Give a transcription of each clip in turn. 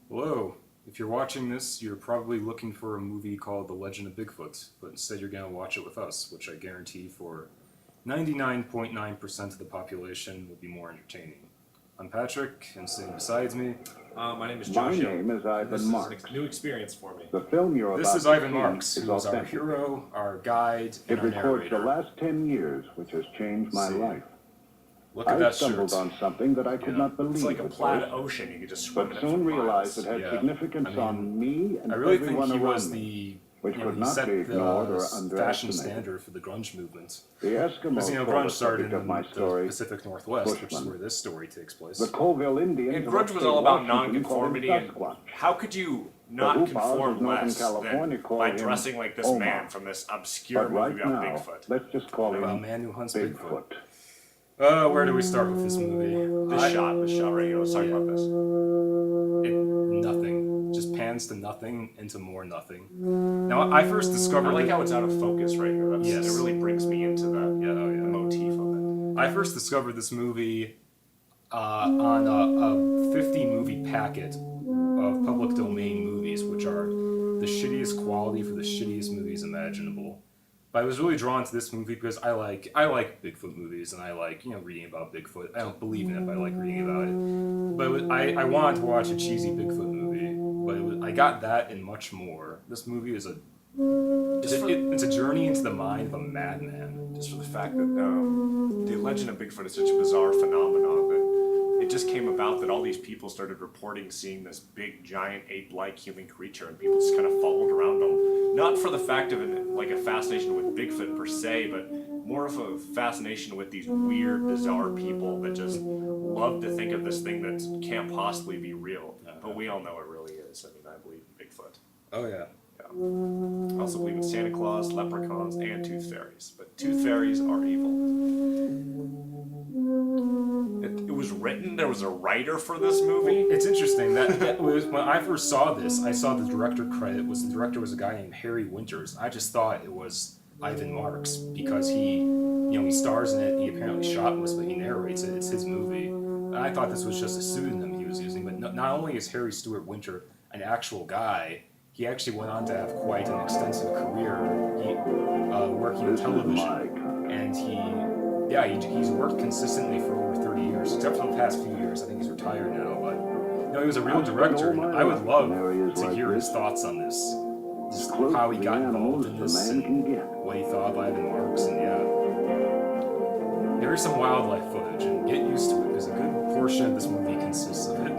Hello. If you're watching this, you're probably looking for a movie called The Legend of Bigfoot, but instead you're going to watch it with us, which I guarantee for 99.9% of the population will be more entertaining. I'm Patrick, and sitting beside me, My name is My Josh. name is Ivan This Marks. is a new experience for me. The film you're about this is to Ivan see Marks, is who is our authentic. hero, our guide, and It our records the narrator. last 10 years, which has changed my See. life. Look at I that stumbled shirt. on something that I could Yeah. not believe It's like a at plaid first, ocean. You could just swim but in it soon for realized miles. it had Yeah. significance I mean, on me and I really think everyone he around was me, the, which he could not set be ignored or fashion underestimated. standard for the grunge movement. The Eskimos Because, told grunge the started subject in of my the story. Pacific Northwest, which is Bushmen. where this story takes place. The Colville Indians And of grunge was upstate all about Washington called him nonconformity. And Sasquatch. how could you The not Hoopahs conform of Northern less California than call by him dressing like this Omar. man from this obscure But right movie about now, Bigfoot? let's just call About a him man who hunts Bigfoot. Bigfoot. Where do we start with this movie? This shot right here. Let's talk about this. Nothing. Just pans to nothing into more nothing. Now, I first discovered... I like how it's out of focus right here. Yes. It really brings me into the Yeah. motif of it. I first discovered this movie on a 50-movie packet of public domain movies, which are the shittiest quality for the shittiest movies imaginable. But I was really drawn to this movie because I like Bigfoot movies, and I like reading about Bigfoot. I don't believe in it, but I like reading about it. But I wanted to watch a cheesy Bigfoot movie, but I got that and much more. This movie is it's a journey into the mind of a madman. Just for the fact that the legend of Bigfoot is such a bizarre phenomenon that it just came about that all these people started reporting seeing this big, giant, ape-like human creature, and people just kind of followed around them. Not for the fact of a fascination with Bigfoot per se, but more of a fascination with these weird, bizarre people that just love to think of this thing that can't possibly be real. But we all know it really is. I mean, I believe in Bigfoot. Oh yeah. I also believe in Santa Claus, leprechauns, and tooth fairies. But tooth fairies are evil. It was written, there was a writer for this movie. It's interesting that was when I first saw this. I saw the director credit. The director was a guy named Harry Winters. I just thought it was Ivan Marks because he stars in it. He apparently shot most of it. He narrates it. It's his movie. And I thought this was just a pseudonym he was using. But not only is Harry Stewart Winter an actual guy, he actually went on to have quite an extensive career working in television, and he's worked consistently for over 30 years, except for the past few years. I think he's retired now, but he was a real director, and I would love to hear his thoughts on this, just how he got involved in this, and what he thought of Ivan Marks, and there is some wildlife footage, and get used to it, because a good portion of this movie consists of it.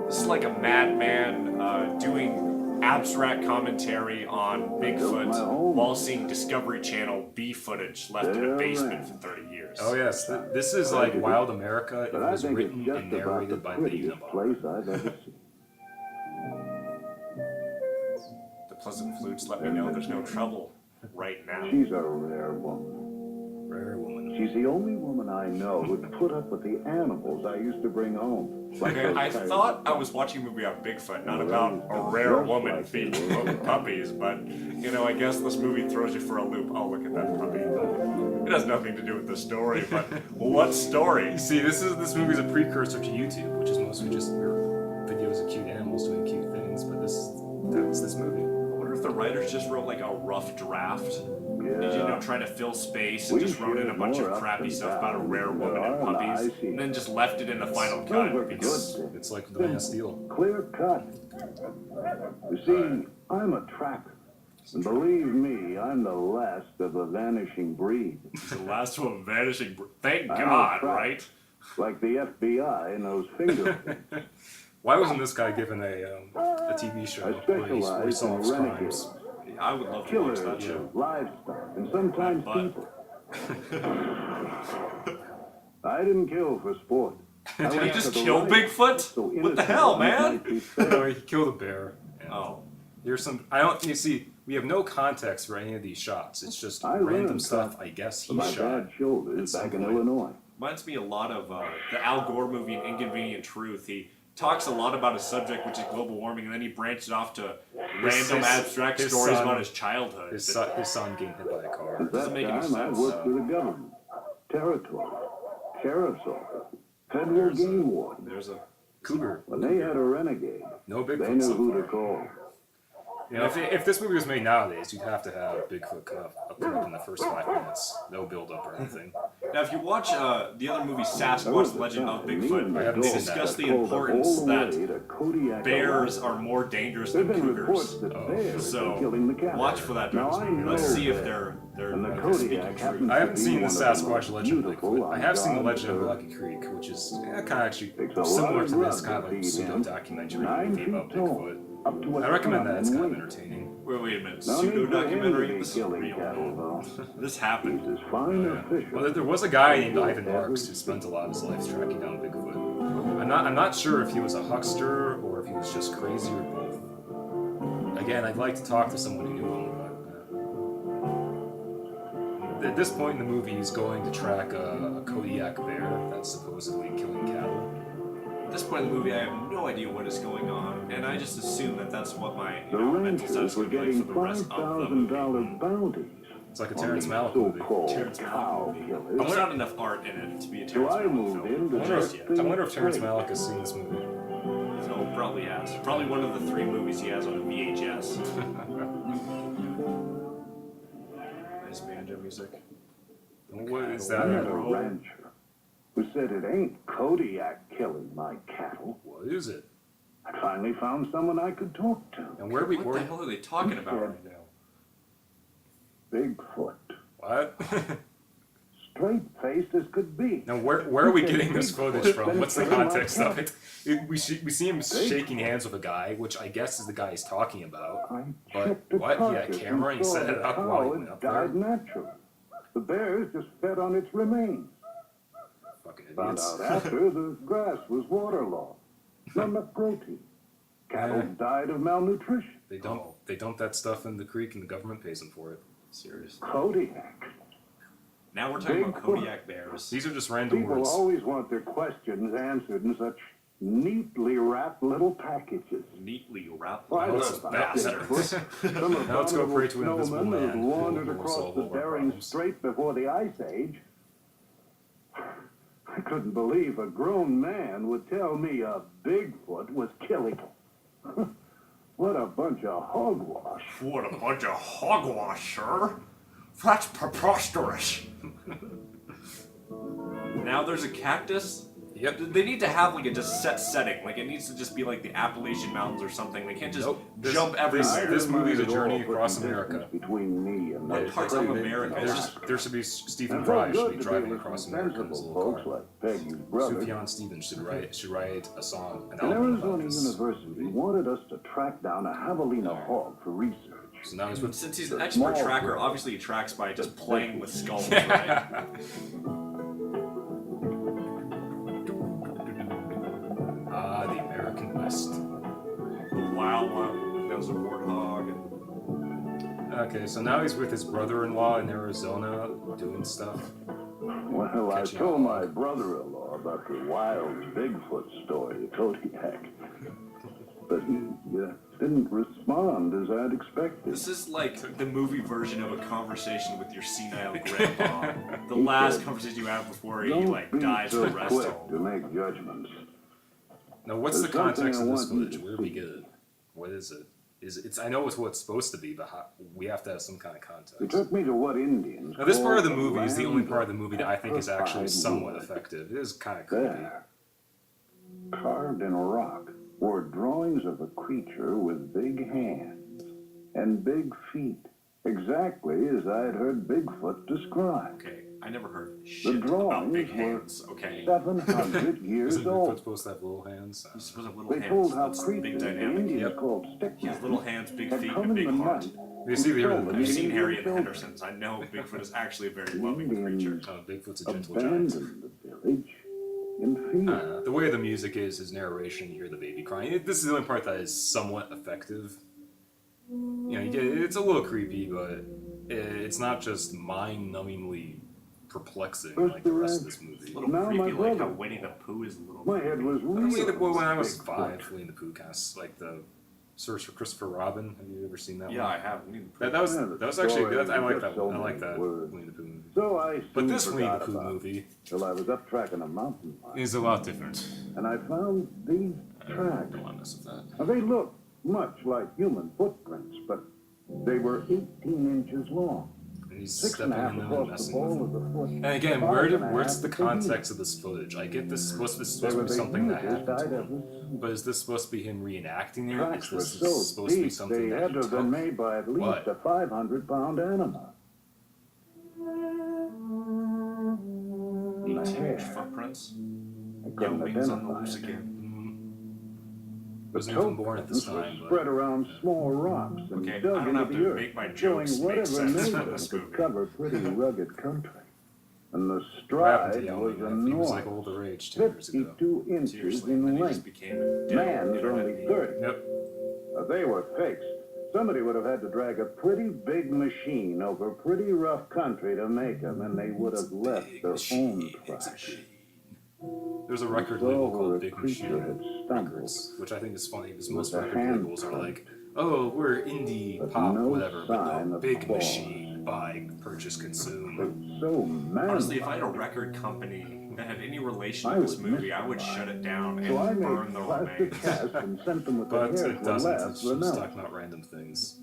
This is like a madman doing abstract commentary on Bigfoot while seeing Discovery Channel B footage left in a basement for 30 years. Oh yes, this is like Wild America. It was written and narrated by the Unabomber. place I've ever seen. The pleasant flutes let me know there's no trouble right now. She's a rare woman. Rare woman. She's the only woman I know who'd put up with the animals I used to bring home. Like Okay, those I coyotes. thought I was watching a movie about Bigfoot, not about a rare woman feeding puppies, but, I guess this movie throws you for a loop. Oh, look at that puppy. It has nothing to do with the story, but what story? See, this movie is a precursor to YouTube, which is mostly just videos of cute animals doing cute things. But that's this movie. I wonder if the writers just wrote like a rough draft. Yeah. Trying to fill space and We just wrote in a shared bunch more of crappy ups and stuff about a rare downs woman and than there are puppies, lies. and then just left it in the final Those cut were because good. It's like the Man of Steel. Clear cut. You see, I'm a tracker. And believe me, I'm the last of a vanishing breed. the last one vanishing. Thank I'm God, a track. right? Like the FBI and those fingerprints. Why wasn't this guy given a TV show I where he specialize in solves renegades, crimes? I would love to killers watch that show. of livestock, and sometimes But- people. I didn't kill for sport. I Did he went just for the kill right. Bigfoot? So What the innocent hell, ones man? might be spared. No, he killed a bear. And Oh. There's some. I don't. You see, we have no context for any of these shots. It's just I random learned stuff. I guess he My shot. bad shoulders at some back in point. Illinois. Reminds me a lot of the Al Gore movie, An Inconvenient Truth. He talks a lot about a subject, which is global warming, and then he branches off to random his- abstract his stories son- about his childhood. His But son getting hit by a car. At that Doesn't make any time, I sense, worked for the government, territory, sheriff's office, federal game warden. there's a Cougar. When they had a renegade, No they Bigfoot knew so who to far. call. You know, if this movie was made nowadays, you'd have to have Bigfoot come up in the first 5 minutes. No build up or anything. Now, if you watch the other movie Sasquatch: The Legend of Bigfoot, I haven't they seen discuss that. the importance that bears are more dangerous than cougars. So watch for that. Let's see if they're speaking truth. I haven't seen the Sasquatch Legend of Bigfoot. I have seen the Legend of Lucky Creek, which is kind of actually similar to this, kind of like a pseudo-documentary movie about Bigfoot. I recommend that. It's kind of entertaining. Wait a minute. Pseudo-documentary? This is real. This happened. Well, there was a guy named Ivan Marks who spent a lot of his life tracking down Bigfoot. I'm not sure if he was a huckster or if he was just crazy or both. Again, I'd like to talk to someone who knew him, but at this point in the movie, he's going to track a Kodiak bear that's supposedly killing cattle. At this point in the movie, I have no idea what is going on, and I just assume that that's what my The mental ranchers status were would be like getting for the rest of the movie. $5,000 bounties. It's like a on Terrence these Malick movie. so-called Terrence cow Malick killers. There's not enough art in it to be a So Terrence I Malick moved film. into I wonder if Terrence Malick has seen this movie. So probably has. Probably one of the 3 movies he has on a VHS. Nice banjo music. What is I that? met a rancher who said it ain't Kodiak killing my cattle. What is it? I finally found someone I could talk to. And where we What the hell are they talking about right now? Bigfoot. What? Straight-faced as could be. Now, where are we getting this footage from? What's the context of it? We see him shaking hands with a guy, which I guess is the guy he's talking about. I But checked the what? He had a carcass camera and he saw set it the up cow while he had went up died there? naturally. The bears just fed on its remains. Fucking Found idiots. out after the grass was waterlogged. Not enough protein. Cattle Yeah. died of malnutrition. They dump that stuff in the creek and the government pays them for it. Seriously. Kodiak. Now we're talking about Bigfoot. Kodiak bears. These are just random People words. always want their questions answered in such neatly wrapped little packages. Neatly wrapped. Why, Oh, there's it's about bastards. Bigfoot. Some Now let's go pray to an invisible snowmen man who who wandered will across solve the all our Bering problems. Strait before the Ice Age. I couldn't believe a grown man would tell me a Bigfoot was killing him. What a bunch of hogwash. What a bunch of hogwash, sir. That's preposterous. Now there's a cactus. Yep. They need to have like a just set setting. Like it needs to just be like the Appalachian Mountains or something. They can't just Nope. jump everywhere. This movie's a It all journey put across some America. distance between me and What my parts of America? It's There's, just there should be Stephen And Fry felt should good be to driving with across some America in his sensible little folks car. like Peggy's brother. Sufjan Stevens should write a song, an And album about Arizona this. University wanted us to track down a javelina hog for research. So now he's with since he's an expert Small tracker, world. obviously he tracks by just playing with skulls, right? the American West. Wow, that was a warthog. Okay, so now he's with his brother-in-law in Arizona doing stuff. Well, I Catching told a my hog. brother-in-law about the wild Bigfoot story at Kodiak. But he didn't respond as I'd expected. This is like the movie version of a conversation with your senile grandpa. The last conversation you have before he Don't like be dies so of rest quick home. to make judgments. Now, what's the There's something context I of this want you footage? to Where do we see. get it? What is it? It's I know it's what it's supposed to be, but we have to have some kind of He context. took me to what Indians Now, this part of the call movie is the only land part of the movie that I think is actually petrified somewhat wood. effective. It is kind of creepy. There, carved in rock, were drawings of a creature with big hands and big feet, exactly as I had heard Bigfoot described. Okay, I never heard shit about drawings big were hands. Okay, 700 years Isn't Bigfoot old. supposed to have little hands? he's supposed to have little They hands. told how That's the creatures big the dynamic. Indians Yep. called He has stickmen little hands, big had feet, come and a in big the heart. night. You see the Tell early them I've the seen Indian Harry and the children Hendersons. I know Bigfoot is actually a very loving The creature. Indians Bigfoot's a gentle giant. abandoned the village in fear. The way the music is, his narration, you hear the baby crying. This is the only part that is somewhat effective. You know, it's a little creepy, but it's not just mind-numbingly perplexing like the rest of this A movie. little Now my creepy, like how brother- Winnie the Pooh is a little My head was Winnie the Pooh, when I was Bigfoot. 5, Winnie the Pooh kind of like the Search for Christopher Robin. Have you ever seen that Yeah, one? I have. That was actually good. I like that one. I like that Words. Winnie the Pooh movie. So I But soon this Winnie the forgot Pooh about it movie till I was up tracking a mountain lion, is a lot different. and I found these I tracks. don't want to mess with that. Now, they looked much like human footprints, but they were 18 inches long. And he's 6.5 stepping in them and across the messing ball with of them. the foot. And again, 5.5 where's the to context of this footage? I get this is supposed They to were be the something that hugest happened I'd to ever him. seen. But is this supposed to be him reenacting it? Tracks Is were this so supposed to be deep, something they that had he to have took? been made by at least What? a 500-pound animal. And the 18-inch hair, footprints. I Yo, couldn't wings on the identify loose it. again. I wasn't even born at this Toeprints were time, but spread around small rocks and Okay, I dug don't into have the to earth, make my showing jokes make whatever sense for nation this could movie. cover pretty rugged country. And the what happened to stride Yao was Ming? He was like enormous, all the rage 10 years ago. 52 inches Seriously, and in then he just length. became a dead Man's internet only meme. 30. Yep. They were fakes. Somebody would have had to drag a pretty big machine over pretty rough country to make them, and they would have left Big their own machine. It's a tracks. machine. There's a record So label where called a Big creature Machine had stumbled, Records, which I think is funny because with most a record labels are handprint, like, oh, we're indie but pop, no whatever, but sign no, of Big claws. Machine, buy, purchase, consume. It's so manly. Honestly, if I had a record company that had any relation I to this was movie, I would mystified. shut it down So I and made burn the plastic remains. casts and sent them with the But hairs it were doesn't, left it's for just now. talking about random things.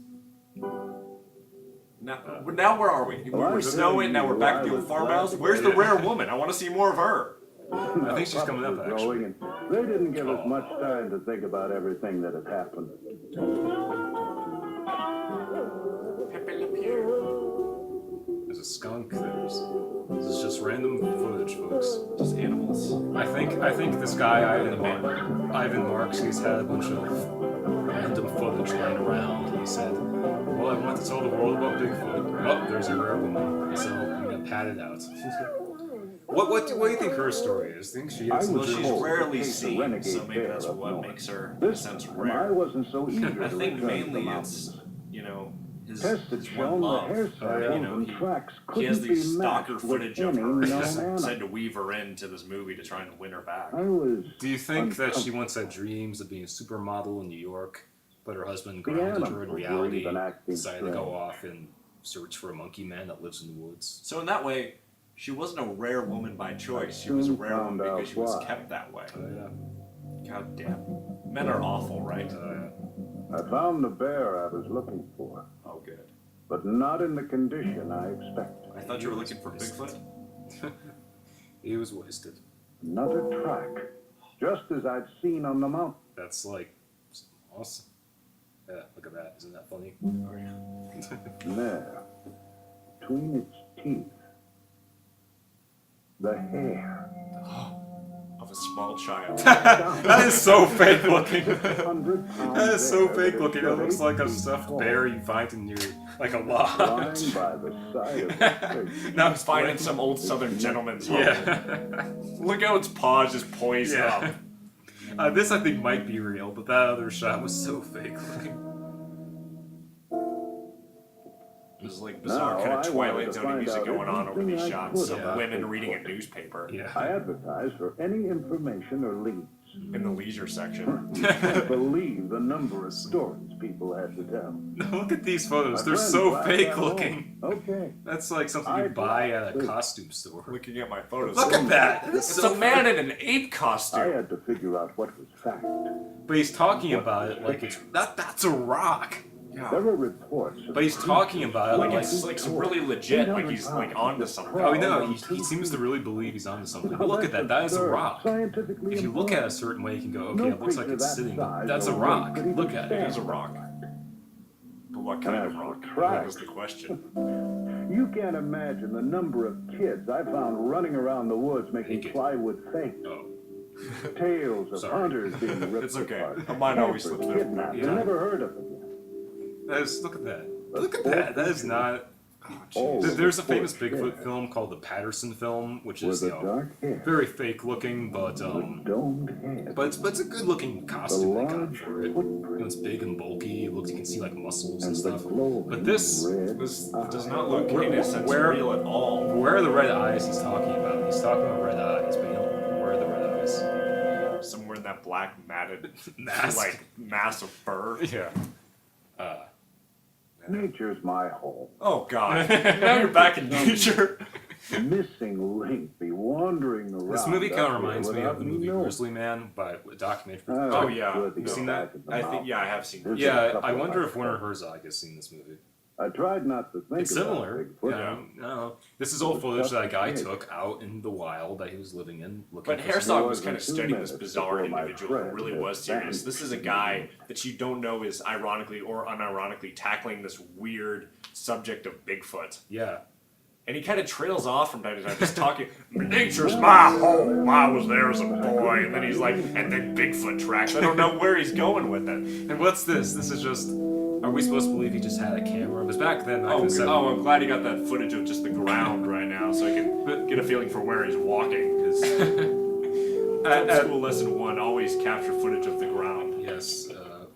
Now where are we? We Well, I were tell snowing, now we're you, back I at the old was farmhouse. glad to Where's get the it. rare woman? I want to see more of her. I think she's coming up, Pups were actually. growing, and they didn't give us much time to think about everything that had happened. Pepe Le Pew. There's a skunk, this is just random footage, folks. Just animals. I think this guy, Ivan Marks, he's had a bunch of random footage lying around, and he said, well, I want to tell the world about Bigfoot. Oh, there's a rare woman, so I'm gonna pat it out. What do you think her story is? Think she I has was Well, she's told rarely to take the seen, renegade so maybe bear that's up what north. makes her, in a This sense, time, rare. I wasn't so eager I to think return to the mainly mountains. it's, you know, his Tests had one shown the love. hair You samples know, and tracks he has couldn't these be stalker matched footage with of any her. known He animal. said to weave her into this movie to try and win her back. I was Do you think that she once had dreams of being a supermodel in New York, but her husband grounded her in animals were reality, even acting decided to go strange. off and search for a monkey man that lives in the woods? So in that way, she wasn't a rare woman by choice. She was a rare woman Found out because she was why. kept that way. Oh, yeah. God damn. Men are awful, right? I found the bear I was looking for, Oh, good. but not in the condition I expected. I thought you were looking for Bigfoot. He was wasted. Another track, just as I'd seen on the mountain. That's like awesome. Yeah, look at that. Isn't that funny? Oh, yeah. There, between its teeth, the hair. Of a small child. That is so fake looking. 100-pound That is so bear fake that looking. It stood looks 8 like a feet stuffed tall, bear you find in your like a lodge. lying by the side of the face. Now It's finding some old southern gentleman's home. Yeah. Look how its paws just poised Yeah. up. This I think might be real, but that other shot was so fake looking. There's like bizarre Now, kind I of wanted Twilight to Zone find music out going on over these everything I shots could of about women Bigfoot. reading a newspaper I Yeah. advertised for any information or leads. in the leisure section. You can't believe the number of stories people had to tell. Look at these photos. My They're friend so laughed fake at home. looking. Okay. That's like something you I'd buy laugh at a too. costume store. Looking at my photos. Look at that. It's It's so a man in an ape I costume. had to figure out what was fact. But he's talking about it like it's that's a rock. There were reports. of But he's talking about it Like like it's like really legit. Like he's like onto something. oh no, he seems to really believe he's onto something. But look at that. That is a rock. Scientifically If you look at it a informed. certain way, you can go, okay, No it looks like creature it's that sitting. size That's a or rock. weight could even Look at It it. is a rock. But what kind of rock? That was the question. You can't imagine the number of kids I found running around the woods making Naked. plywood fakes. Oh. Tales of Sorry. hunters being ripped It's okay. apart. My mind always Captured, slips through. kidnapped, Yeah. and never heard of again. That is, look at that. Look at that. That is not. All of There's a the famous poor Bigfoot kids film called the Patterson film, which with is the dark hair, very fake looking, but the domed head, but it's a good looking the costume they got large for it. You know, footprint, it's big and bulky. It looks, you can see like muscles and and the stuff. glowing But this, red This eye. does not look Where- in a sense where- real at all. where are the red eyes he's talking about? He's talking about red eyes, but you don't. Where are the red eyes? Somewhere in that black matted Mask. like mass of fur. Yeah. Nature's my home. Oh God! Now you're back in nature. The missing link be wandering around. This movie kind up of here reminds me without of the movie knowing. Grizzly Man, but a documentary. Oh, yeah. good to You get seen that? back in the I think mountains. I have seen. There's a Yeah, couple I of wonder my if Werner friends. Herzog has seen this movie. I tried not to think It's about similar. Bigfoot. Yeah. No, this is old footage that guy took out in the wild that he was living in. Looking But for Herzog was More kind of than 2 studying this minutes bizarre before my individual who friend really had was serious. vanished. This is a guy that you don't know is ironically or unironically tackling this weird subject of Bigfoot. Yeah. And he kind of trails off from time to time, just talking, nature's my home, I was there as a boy, and then he's like, and then Bigfoot tracks. I don't know where he's going with it. And what's this? This is just. Are we supposed to believe he just had a camera? Because back then, back in the 70s, I'm glad he got that footage of just the ground right now, so I can get a feeling for where he's walking, because school lesson 1, always capture footage of the ground. Yes.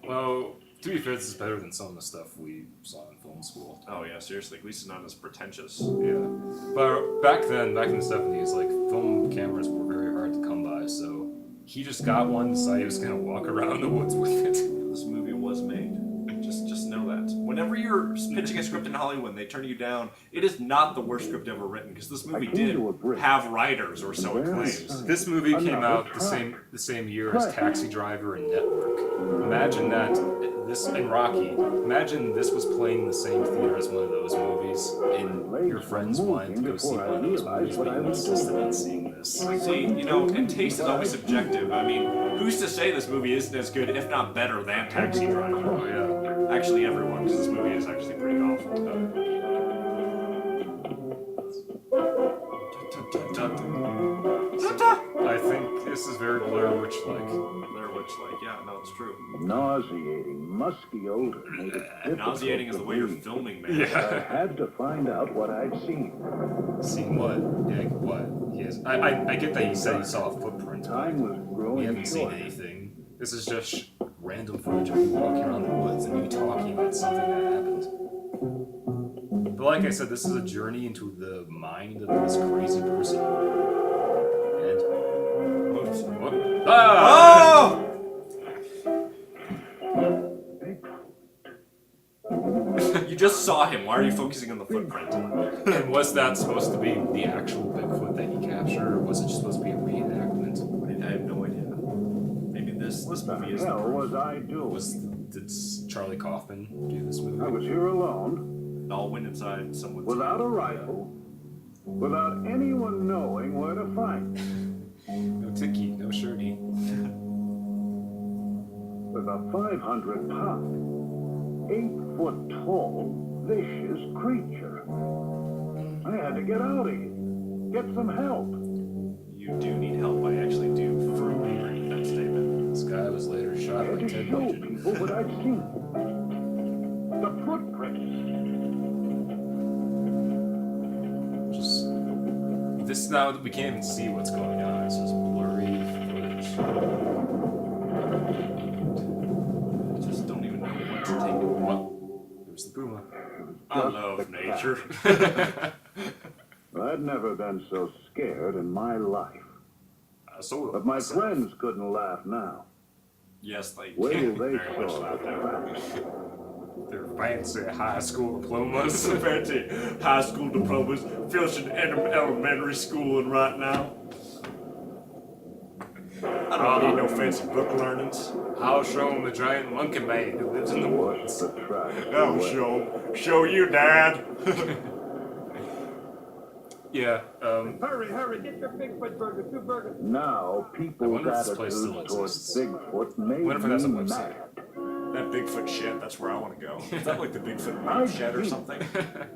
Well, to be fair, this is better than some of the stuff we saw in film school. Oh yeah, seriously, at least it's not as pretentious. Yeah. But back then, back in the 70s, like, film cameras were very hard to come by, so he just got one, decided he was going to walk around the woods with it. This movie was made. Just know that. Whenever you're pitching a script in Hollywood and they turn you down, it is not the worst script ever written, because this movie came did to a bridge. have writers, or so it Very claims. nice. This movie came Another out truck. the same year as Taxi Driver and Network. Imagine that this and Rocky. Imagine this was playing in the same theater as one of those movies, and your friends wanted to go see one of those movies, but you insisted on seeing this. See, you know, and taste is always subjective. I mean, who's to say this movie isn't as good, if not better, than Taxi Driver? Oh yeah. Actually, everyone, because this movie is actually pretty awful. I think this is very Blair Witch-like. Blair Witch, like, yeah, no, it's true. Nauseating, musky odor made it difficult Nauseating is to the way you're breathe. filming, man. I had to find out what I'd seen. Seen what? Yeah, what? Yes. I get that you said you saw a footprint, Time but was we growing haven't seen short. anything. This is just random footage of you walking around the woods and you talking about something that happened. But like I said, this is a journey into the mind of this crazy person. And what? Ah! Oh! You just saw him. Why are you focusing on the footprint? And was that supposed to be the actual Bigfoot that he captured, or was it just supposed to be a reenactment? I have no idea. Maybe this What the movie is the hell proof. was I doing? Did Charlie Kaufman do this movie? I was here alone, It all went inside someone's without a head. rifle, without anyone knowing where to find me. No ticky, no shirty. With a 500-pound, 8-foot-tall, vicious creature. I had to get out of here, get some help. You do need help. I actually do firmly agree with that statement. This guy was later I shot had by to Ted show Nugent. people what I'd seen. The footprints. Just this now we can't even see what's going on. It's just blurry footage. I just don't even know what to take. Well, there's the puma. I love nature. I'd never been so scared in my life. So But my friends couldn't laugh now. Yes, they Wait till very they much saw laugh the at tracks. their fancy high school diplomas. Fancy high school diplomas. Feels in elementary schooling right now. I don't need no fancy book learnings. I'll show him the giant monkey man who lives in the Wash woods. the tracks I'll away. show you, Dad. Yeah. Hurry, get your Bigfoot burger, 2 burgers. Now, I people's wonder if this place attitudes still towards exists. Bigfoot made Wonder if it has a me website. mad. That Bigfoot shed, that's where I want to go. Is that like the Bigfoot meat shed or something? Matter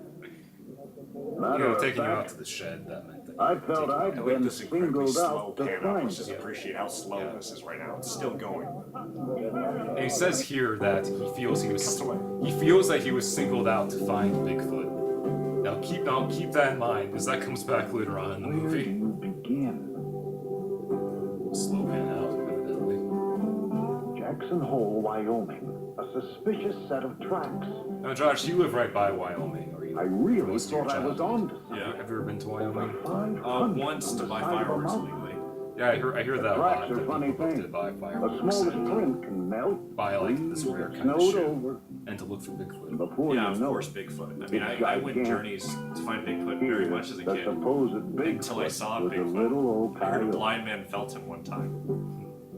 You know, of taking you fact, out to the shed, that meant that. I felt I I'd like been this incredibly singled slow out to pan up. find Let's just it. appreciate how slow this is right now. It's still going. And he says here that he feels that he was singled out to find Bigfoot. Now keep that in mind, because that comes back later on in the Where do movie. you begin? Slow pan out, evidently. Jackson Hole, Wyoming. A suspicious set of tracks. Now, Josh, you live right by Wyoming, or you? I really most of your thought I was childhood. on to something. Yeah. Have you ever been to Wyoming? 500 Once on to the buy side of a fireworks mountain. illegally. Yeah, I hear that a lot. Cracks are That funny people look things. to buy The fireworks smallest and print can melt, buy like this freeze, rare get kind of snowed shit, over. and to look for And Bigfoot. before Yeah, you of know course, it, Bigfoot. I mean, it's I went gigantic. journeys to find Bigfoot Here, very much as a the kid. supposed Bigfoot Until I saw was a Bigfoot. little old I heard a coyote. blind man felt him one time,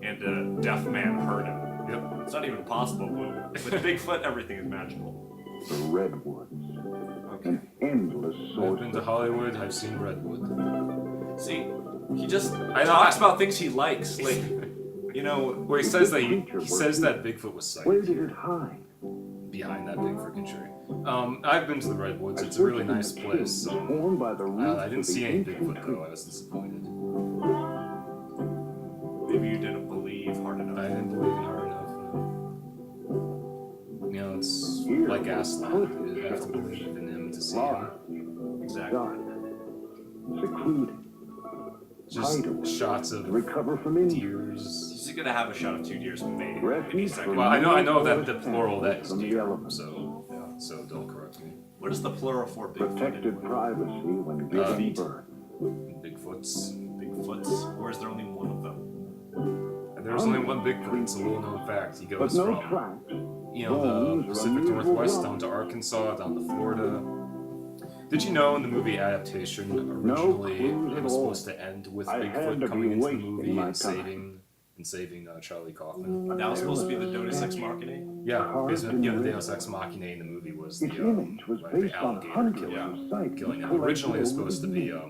and a deaf man heard him. Yep. It's not even possible, Blue. With Bigfoot, everything is magical. The redwoods, Okay. an endless I've source been to of Hollywood. I've seen Redwood. See, he just I know- talks about things he likes. Like, you know, Well, he says that creature says were that Bigfoot was Where sighted did here, it hide? behind that big freaking tree. I've been to the Redwoods. I It's a really searched in nice the place. caves formed by the roots I didn't of the see any ancient Bigfoot though. trees. I was disappointed. maybe you didn't believe hard enough. I didn't believe in hard enough. No. You know, it's Here like was Aslan. perfect You have to shelter. believe in him to see him. Large, Exactly. dark, secluded, Just hideaway, shots to of recover from injury. deers. He's gonna have a shot of 2 deers maybe any Refuge second. from Well, I know that the forest plural that animals is from the deer. elements. So don't correct me. What is the plural for Bigfoot? Protected anyway? privacy when giving feet. birth. Bigfoots. Bigfoots? Or is there only one of them? There's only one Bigfoot. It's a little-known fact. He But goes no from tracks. the bones, or Pacific unusual Northwest rocks. down to Arkansas, down to Florida. Did you know in the movie adaptation, originally clues it at was all. supposed to end with I had to Bigfoot be coming into the wasting movie my and time. saving Charlie Kaufman? That was supposed to be the Deus Ex Machina? Yeah, Carved because in the wood. Deus Ex Machina in the movie was the Its image was like based the on alligator hundreds killing, of sites killing him. collected Originally, it was over supposed to the be years.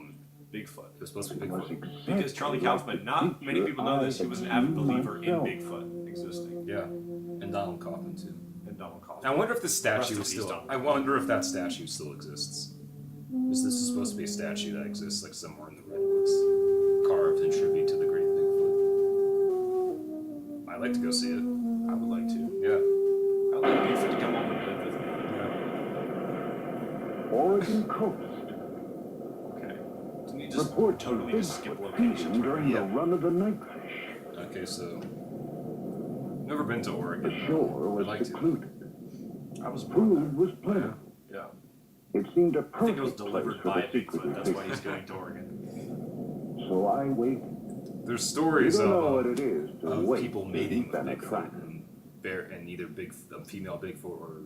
Bigfoot. it was supposed to be It was Bigfoot. exactly Because Charlie like Kaufman, the not many creature people know this, he I was an had avid seen believer in myself. Bigfoot existing. Yeah, and Donald Kaufman too. And Donald Kaufman. I wonder if the Rest statue in is peace, still. Donald. I wonder if that statue still exists. Because this is supposed to be a statue that exists like somewhere in the Redwoods, carved in tribute to the Great Bigfoot. I'd like to go see it. I would like to. Yeah. I'd like Bigfoot to come over and live with me. Oregon coast. Okay. Didn't he just Reports of totally just skip Bigfoot locations? feeding during Yeah. the run of the nightfish. Okay, so never been to The Oregon. shore was I'd like to. secluded. I was born Food was plentiful. Yeah. It seemed a I think perfect it was place delivered for by the a secret Bigfoot. That's why he's fish. going to Oregon. So I waited. There's You stories don't know of, what it is to of wait people to mating keep with an Bigfoot attraction. and either female Bigfoot or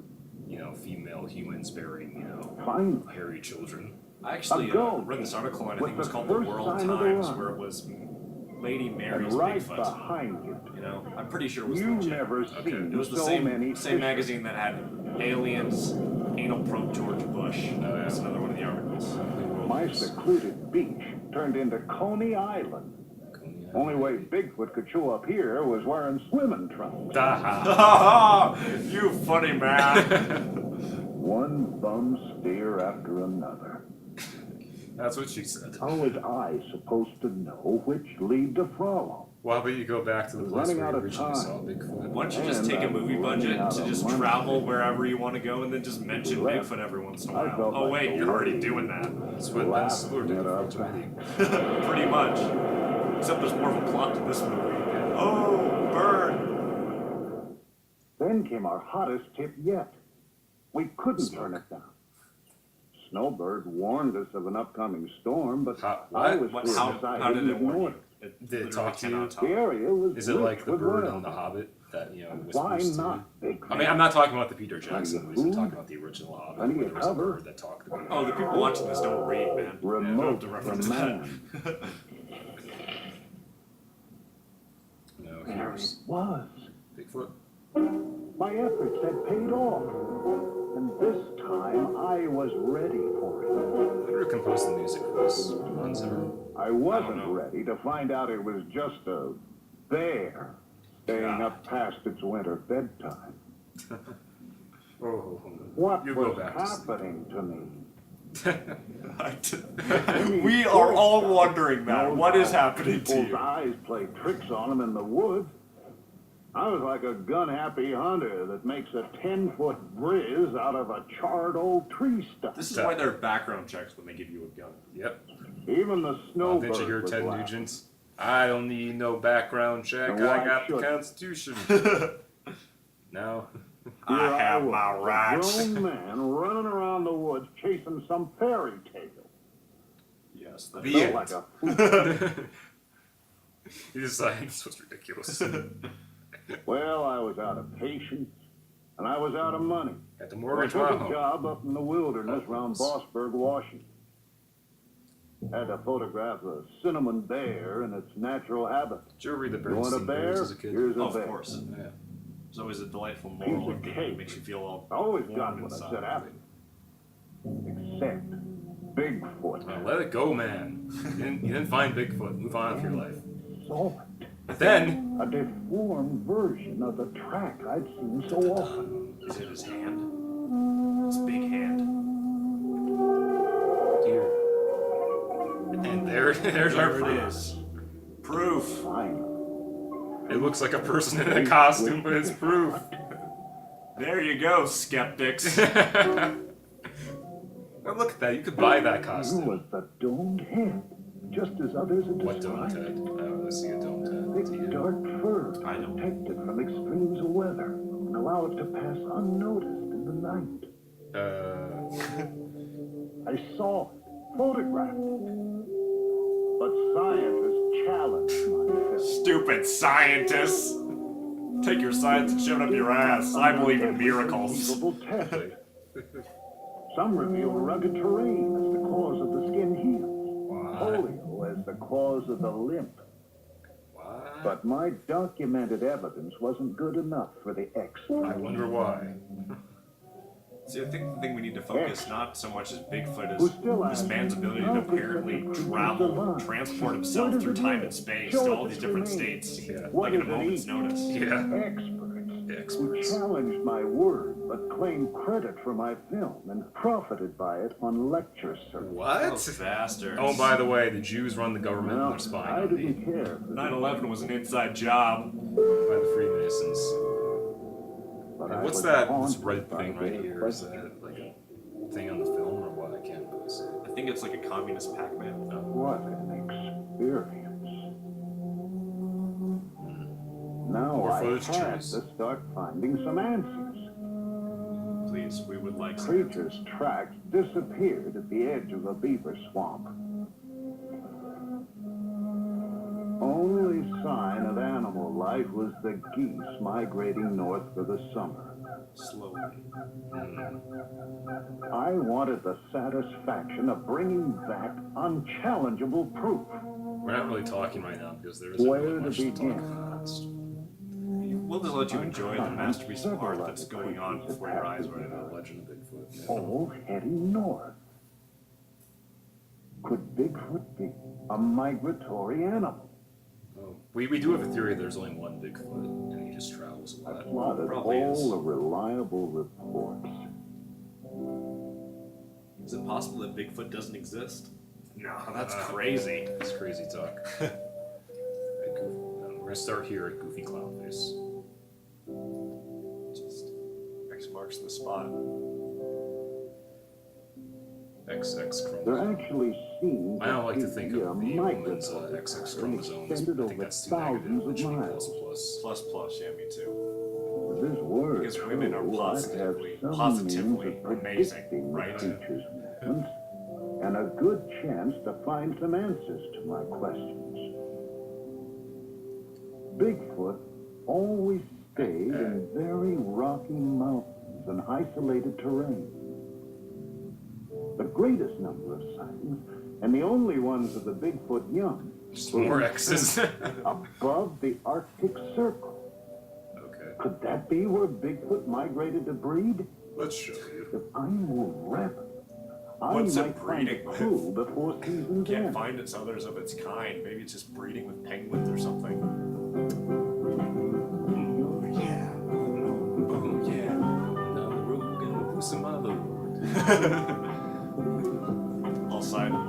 female humans bearing Finally, hairy children. I actually A goat read this article and I with think it was the called The first World sign of the Times, run. where it was Lady and Mary's right Bigfoot. behind you, You know, I'm pretty sure it was you've legit. never seen It was the so same many same fish. magazine that had aliens, anal probe George Bush. Oh, yeah. That's another one of the articles. My secluded beach turned into Coney Island. Only way Bigfoot could show up here was wearing swimming trunks. You funny man. One bum steer after another. That's what she said. How was I supposed to know which lead to follow? Well, how about you go back to the place Running where out you of originally time. saw Bigfoot? Why don't you just And take a I'm movie running budget out to of just money. travel wherever you want to go and then just mention Left. Bigfoot every once in a I while? felt Oh like wait, a you're already wave. doing that. That's what Ben Stiller did Laughing at for our Ultimatum. Pretty much. Except there's more of a plot to this movie. Oh, burn! Then came our hottest tip yet. We couldn't turn it down. Snowbird warned us of an upcoming storm, but What? I was What, too how excited did to it warn ignore you? it. It Did it literally talk to you? cannot talk. The area was Is it rich like the with bird whales. on The Hobbit that Why whispers to you? not Bigfoot? I mean, I'm not talking about the Peter Jackson Plenty of movies. I'm food, talking about the original Hobbit. plenty Where of there was a cover. bird that talked about it. Oh, the people watching this don't read, man. Remote to from reference man. No, There it here's was. Bigfoot. My efforts had paid off. And this time I was ready for it. Who composed the music for this? Hans Zimmer. I wasn't know. ready to find out it was just a bear staying up past its winter bedtime. Oh, What you go was back to sleep. happening to me? We are all wondering, man. No What is doubt happening to people's you? eyes play tricks on them in the woods. I was like a gun-happy hunter that makes a 10-foot briz out of a charred old tree stump. This is why there are background checks when they give you a gun. Yep. Even the Oh, snowbird didn't you hear was Ted laughing. Nugent? I don't need no background check. And why I got the should- Constitution. No. I Here have was, my a rights. grown man running around the woods chasing some fairy tale. Yes. That The Felt end. like a fool. He decided this was ridiculous. Well, I was out of patience, and I was out of money. At the So I mortgage took a home. job up in the wilderness around Bossburg, Washington. Had to photograph a cinnamon bear in its natural habitat. Did you ever read the You want a Bernstein bear? Bears as a kid? Here's a Oh, of bear. course. Yeah. There's always a delightful moral Piece at of the end. cake. Makes you feel all I always warm got what I inside. said happened. Except Bigfoot. Well, let it go, man. You didn't find Bigfoot. Move on with your life. Saw it. But then, A deformed version of the track I'd seen so often. Is it his hand? His big hand. here. And there's our There proof. it is. Proof. Finally. It looks like a person in a costume, but it's proof. There you go, skeptics. Oh, look at that. You could buy that It costume. was the domed head, just as others had What domed described. head? I don't really see a domed head. Thick, Do you? dark fur I don't. protected from extremes of weather and allow it to pass unnoticed in the night. I saw it, photographed it, but scientists challenged my film. Stupid scientists. Take your science and shove it up your ass. I believe in miracles. Unbelievable test. Some reveal rugged terrain as the cause of the skin heals, polio as the cause of the limp. What? But my documented evidence wasn't good enough for the I expert. wonder why. See, I think the thing we need to focus not so much as Bigfoot Who is still this asks, man's ability how to could apparently such a creature travel, survive? transport What himself does through it time mean? and space Show to us all these its different remains. states, Yeah. What like in a does it moment's eat? notice. Yeah. Experts who Experts. challenged my word but claimed credit for my film and profited by it on lecture circuits. What? Those bastards. Oh, by the way, the Jews run the government and Well, they're spying I on me didn't care. for 9/11 was an inside job. by the Freemasons. but And I what's was that? This haunted red by thing right their here. Is questions. that like a thing on the film or what? I can't really see. I think it's like a communist Pac-Man. What an experience. Now More I footage had choose. to start finding some answers. Please, we would like some. Creature's tracks disappeared at the edge of a beaver swamp. Only sign of animal life was the geese migrating north for the summer. Slowly. I wanted the satisfaction of bringing back unchallengeable proof. We're not really talking right now because there isn't Where really to much to talk begin? about. We'll just let you enjoy the masterpiece of art that's going on before your eyes right now. The Legend of Bigfoot. Yeah. All heading north. Could Bigfoot be a migratory animal? Oh, we do have a theory there's only one Bigfoot and he just travels a I lot. plotted Probably all is. the reliable reports. Is it possible that Bigfoot doesn't exist? No, that's crazy. That's crazy talk. We're gonna start here at Goofy Clown Face. Just X marks the spot. XX There chromosome. actually seems I don't like to think be of a the woman's migratory XX pattern chromosomes. extended I think over that's too negative. thousands It of should be miles. Plus, yeah, me too. If this were Because women are true, I'd have positively some amazing, means of predicting the right? creature's movements, and a good chance to find some answers to my questions. Bigfoot always stayed in very rocky mountains and isolated terrain. The greatest number of sightings, and the only ones of the Bigfoot young, Just were more X's. above the Arctic Circle. Okay, Could that be where Bigfoot migrated to breed? let's show you. If I move rapidly, I What's it might find a breeding with? clue before season's Can't end. find its others of its kind. Maybe it's just breeding with penguins or something. Oh yeah. Oh yeah. Now we're gonna do some other.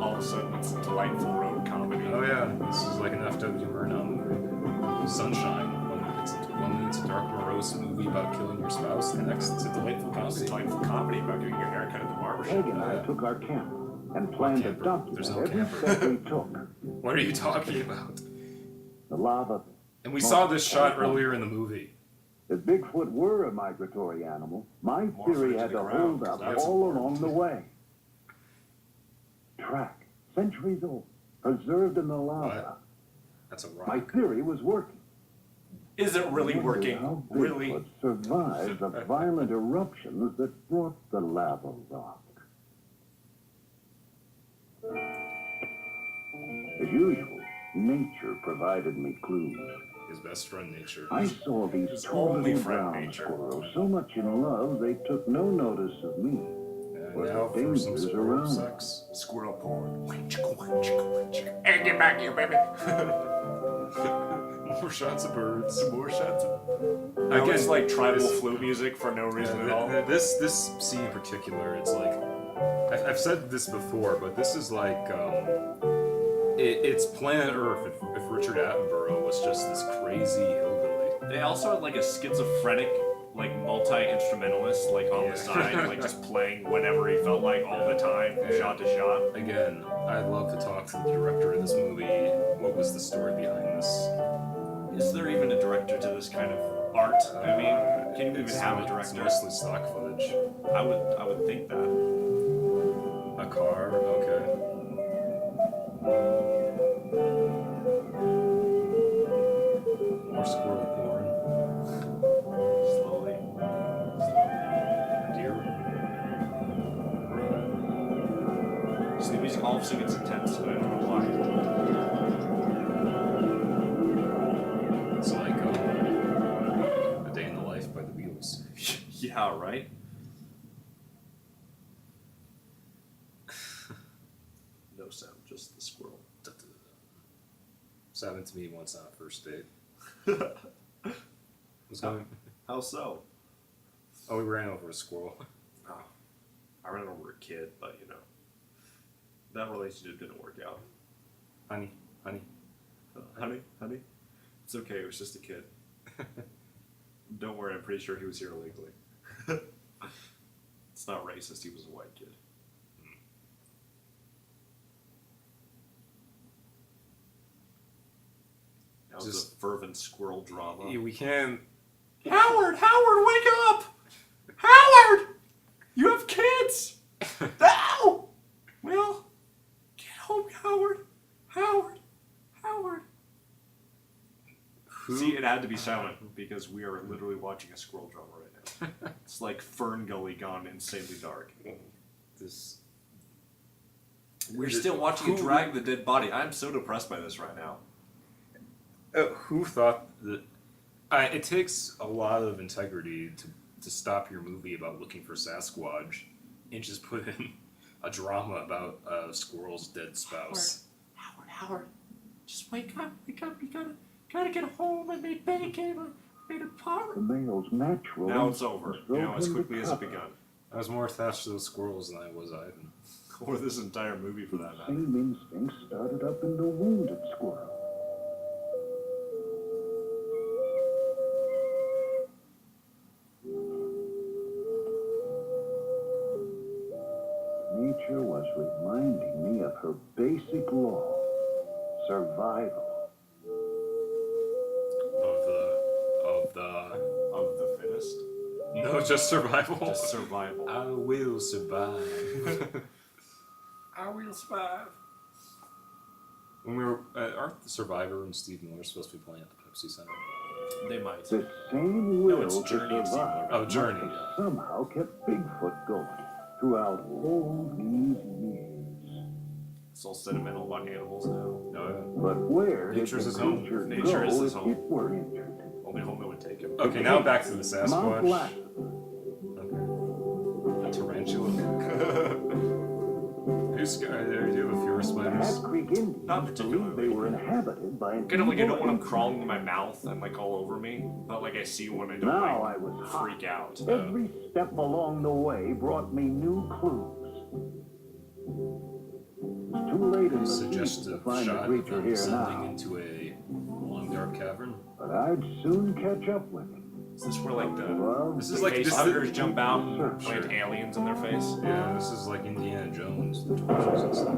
All of a sudden, it's a delightful road comedy. Oh yeah, this is like an FW Murnau movie. Sunshine. 1 minute's a dark morose movie about killing your spouse. The next, it's a delightful It's a comedy. delightful comedy about getting your haircut at the barber Peg shop. and I took our camera and planned to camper? There's document no every camper. step we took. What are you talking about? The lava. And we saw this shot earlier in the movie. If Bigfoot were a migratory animal, my More theory footage had of the to ground, hold 'cause up that's all important. along the way. Track, centuries old, preserved in the lava. That's a My rock. theory was working. Is it really Wondered working? how Really? Bigfoot survived the violent eruptions that brought the lava rock. As usual, nature provided me clues. His best friend, nature. I saw these His two only little friend, brown nature. squirrels so much in love they took no notice of me. And Or now the for some dangers squirrel around. sex. Squirrel porn. Hey, get back here, baby. More shots of birds. More shots. Again, It's like tribal this- flu music for no reason at all. This scene in particular, it's like I've said this before, but this is like it's planet Earth if Richard Attenborough was just this crazy hillbilly. They also had like a schizophrenic, like multi-instrumentalist, like on Yeah. the side, like just playing whenever he felt like all the time, Yeah. shot to shot. Again, I'd love to talk to the director of this movie. What was the story behind this? Is there even a director to this kind of art? I mean, can you even have a It's director? mostly stock footage. I would think that. A car, okay. More squirrel porn. Slowly. Deer. So the music all of a sudden gets intense, and I don't know why. It's like A Day in the Life by the Beatles. Yeah, right? No sound, just the squirrel. So happened to me once on a first date. Was going. How so? Oh, we ran over a squirrel. Oh, I ran over a kid, but you know, that relationship didn't work out. Honey. Honey, it's okay. It was just a kid. Don't worry, I'm pretty sure he was here illegally. It's not racist. He was a white kid. That was Just- a fervent squirrel drama. We can't. Howard, wake up! Howard, you have kids. No. Well, get home, Howard. Who? See, it had to be silent because we are literally watching a squirrel drama right now. It's like Fern Gully gone insanely dark. This. We're Is it- still watching it who- drag the dead body. I'm so depressed by this right now. Who thought that? It takes a lot of integrity to stop your movie about looking for Sasquatch and just put in a drama about a squirrel's dead spouse. Howard, just wake up. You gotta get home and make bacon. Made a The pot. male's natural. Now it's over. instinct You know, drove as him to quickly as it cover. begun. I was more attached to those squirrels than I was Ivan. Or this entire movie for that matter. Same instinct started up in the wounded squirrel. Nature was reminding me of her basic law, survival. Of the fittest. No, just survival. Just survival. I will survive. I will survive. When we were, aren't the Survivor and Steve Miller supposed to be playing at the Pepsi Center? They might. The same will it's to Journey and survive Oh, Journey. must have somehow kept Bigfoot going throughout all these years. It's all sentimental about animals now. No. But where Nature's did his the home. creature Nature go is his if home. it were injured? Only home that would take him. Okay, now back to the Mount Sasquatch. Lassen. Okay. A tarantula. Who's do you have a fear of spiders? Hat Creek Indians Not believed particularly. they were inhabited by an Kind of like I don't want them evil crawling in my mouth and like all over me, but like I see one, I don't Now like I was hot. freak out. Every step along the way brought me new clues. It's too late in the season to Suggestive find the shot of creature them here descending now, into a long dark cavern. but I'd soon catch up with him. Is this where like the Well, This the is like face this. huggers jump out and Sure. plant aliens in their face? Yeah, this is like Indiana Jones, the torches and stuff.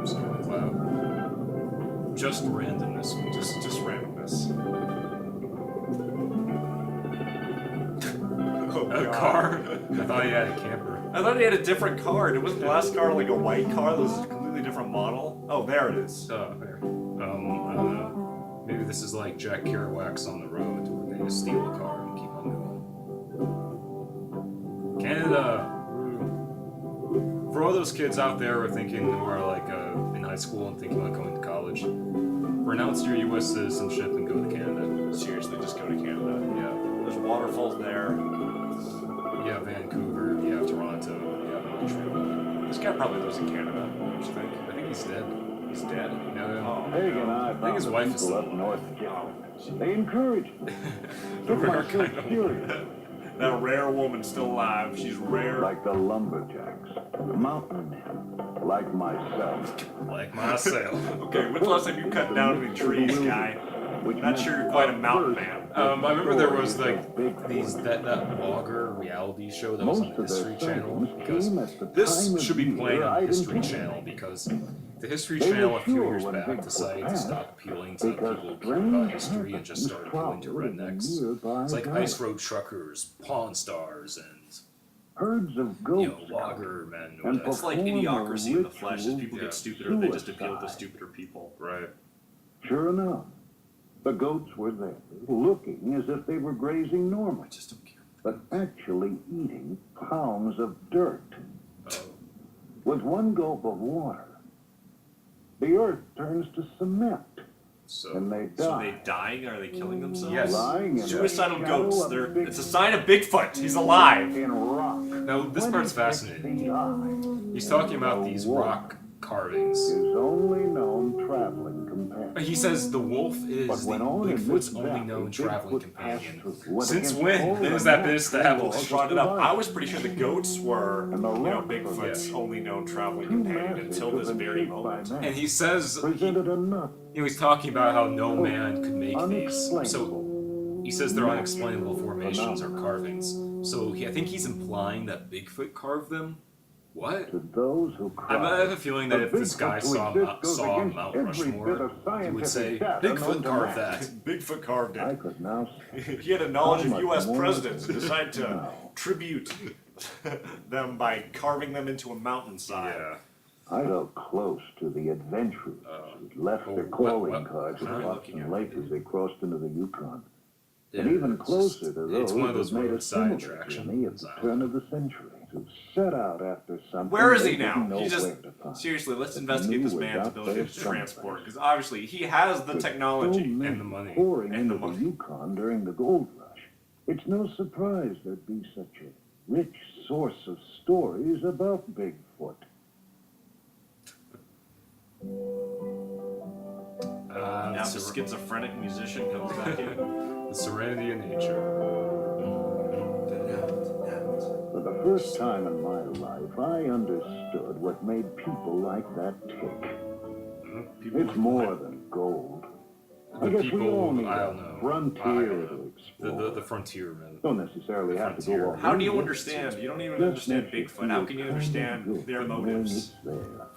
Just really loud. Just randomness. Just randomness. Oh, A God. car. I thought he had a camper. I thought he had a different car. It wasn't the last car like a white car. This is a completely different model. Oh, there it is. Oh, there. I don't know. Maybe this is like Jack Kerouac's On the Road, where they just steal a car and keep on going. Canada! For all those kids out there who are thinking, who are like in high school and thinking about going to college, renounce your U.S. citizenship and go to Canada. Seriously, just go to Canada. Yeah. There's waterfalls there. You have Vancouver, you have Toronto, you have Montreal. This guy probably lives in Canada, don't you think? I think he's dead. He's dead? Yeah. Oh. Haig and I think found his the wife is people still up north Oh. They encouraged me. Took rare my kind search of- serious. That rare woman still alive. She's rare. Like the lumberjacks, mountain men, like myself. Like myself. Okay, when's the last time you cut down any trees, guy? Which Not meant sure you're quite a mountain first man. I remember there was stories like of Bigfoot. that blogger reality show that was on Most the of their History Channel, sightings because came at the this time of should be year playing on the I'd History anticipated. Channel, because the History They Channel were a few sure years when back Bigfoot decided to passed, stop appealing to because people who care strange about history and just happenings start appealing to followed in rednecks. nearby It's like valleys. ice road truckers, pawn stars, and Herds of goats. logger men. And whatever. It's like perform idiocracy in the flesh. As ritual people Yeah. get stupider, they just appeal to suicide. stupider people. Right. Sure enough, the goats were there, looking as if they were grazing normally, I just don't care. but actually eating pounds of dirt. Oh. With one gulp of water, the earth turns to cement, So. and they So die. they dying? Are they killing themselves? Yes. Lying in the Suicidal shadow goats. of They're, Big it's a sign of Bigfoot. He's alive. in rock. Now, this part's 26 fascinating. feet high. He's talking about The these wolf rock carvings. His only known traveling companion. He says the wolf is But the when on in Bigfoot's this only valley, known traveling Bigfoot passed companion. through what Since against when all has the that been natural established? laws Brought it up. of I was pretty sure the goats were, And the rock Bigfoot's Yeah. only known traveling Two companion masses until have this been very shaped by moment. man. And he says, presented enough he's talking about how no man could make these. So unexplainable. he says they're unexplainable formations or carvings. So I think he's implying that Bigfoot carved them. What? To those who I cry, have a feeling that the if this Bigfoot guy who saw exists goes Mount against every Rushmore, bit of he would scientific say, data known Bigfoot to carved man. that. Bigfoot carved I it. could now He had a knowledge How of much U.S. more presidents and decided to now? tribute them by carving them into a mountainside. Yeah. I felt close to the adventurers who left their what- calling what- cards what at are you looking Boston at? Lake as they crossed into the Yukon. Yeah, And even it's closer just- to those it's one of those who made a roadside similar attractions. journey at the turn of the century, who set out after something Where is they he now? didn't know He just where to find. seriously, let's But investigate knew this was man's out ability there to transport somewhere. because obviously he has the With technology. so many and the money. pouring And the into the money. Yukon during the gold rush, it's no surprise there'd be such a rich source of stories about Bigfoot. Now the schizophrenic musician comes back in. The serenity of nature. For the first time in my life, I understood what made people like that tick. People It's more than gold. I The guess people, we all need I a don't know. frontier I don't to know. explore. The frontiermen. Don't necessarily have to frontier. go all How do you over. understand? You don't even Just understand makes you Bigfoot. How feel can you kinda understand good their knowing motives? it's there.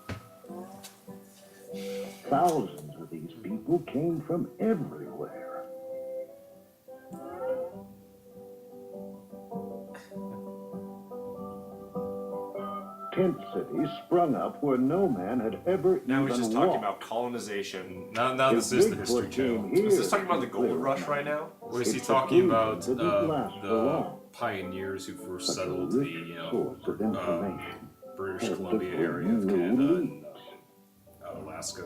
Thousands of these people came from everywhere. Tent cities sprung up where no man had ever Now even he's just talking walked. about colonization. Now If this is the Bigfoot History came Channel. here Is this talking about the to gold clear rush it, right now? Or is he It's talking a about conclusion that didn't last for the long. pioneers who first Such a settled the rich source of information. British Had Columbia different area of new Canada and leads. Alaska?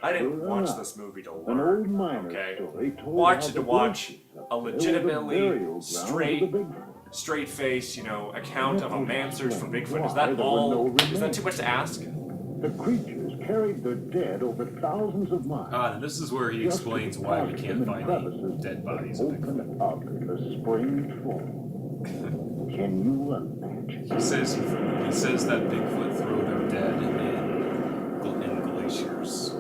I didn't Sure watch enough. this movie to An learn. old miner Okay. story told Watch how it the to watch glaciers a up there were the legitimately burial grounds of the straight- Bigfoot. Straight face, account of a man search for Bigfoot. Is Why that there were all? no Is that too much to ask? The creatures carried their dead over thousands of miles. And this is where he just to explains why we deposit can't them in find any crevices dead that bodies of open Bigfoot. up in the spring fall. Can you imagine? He says that Bigfoot throw their dead in glaciers.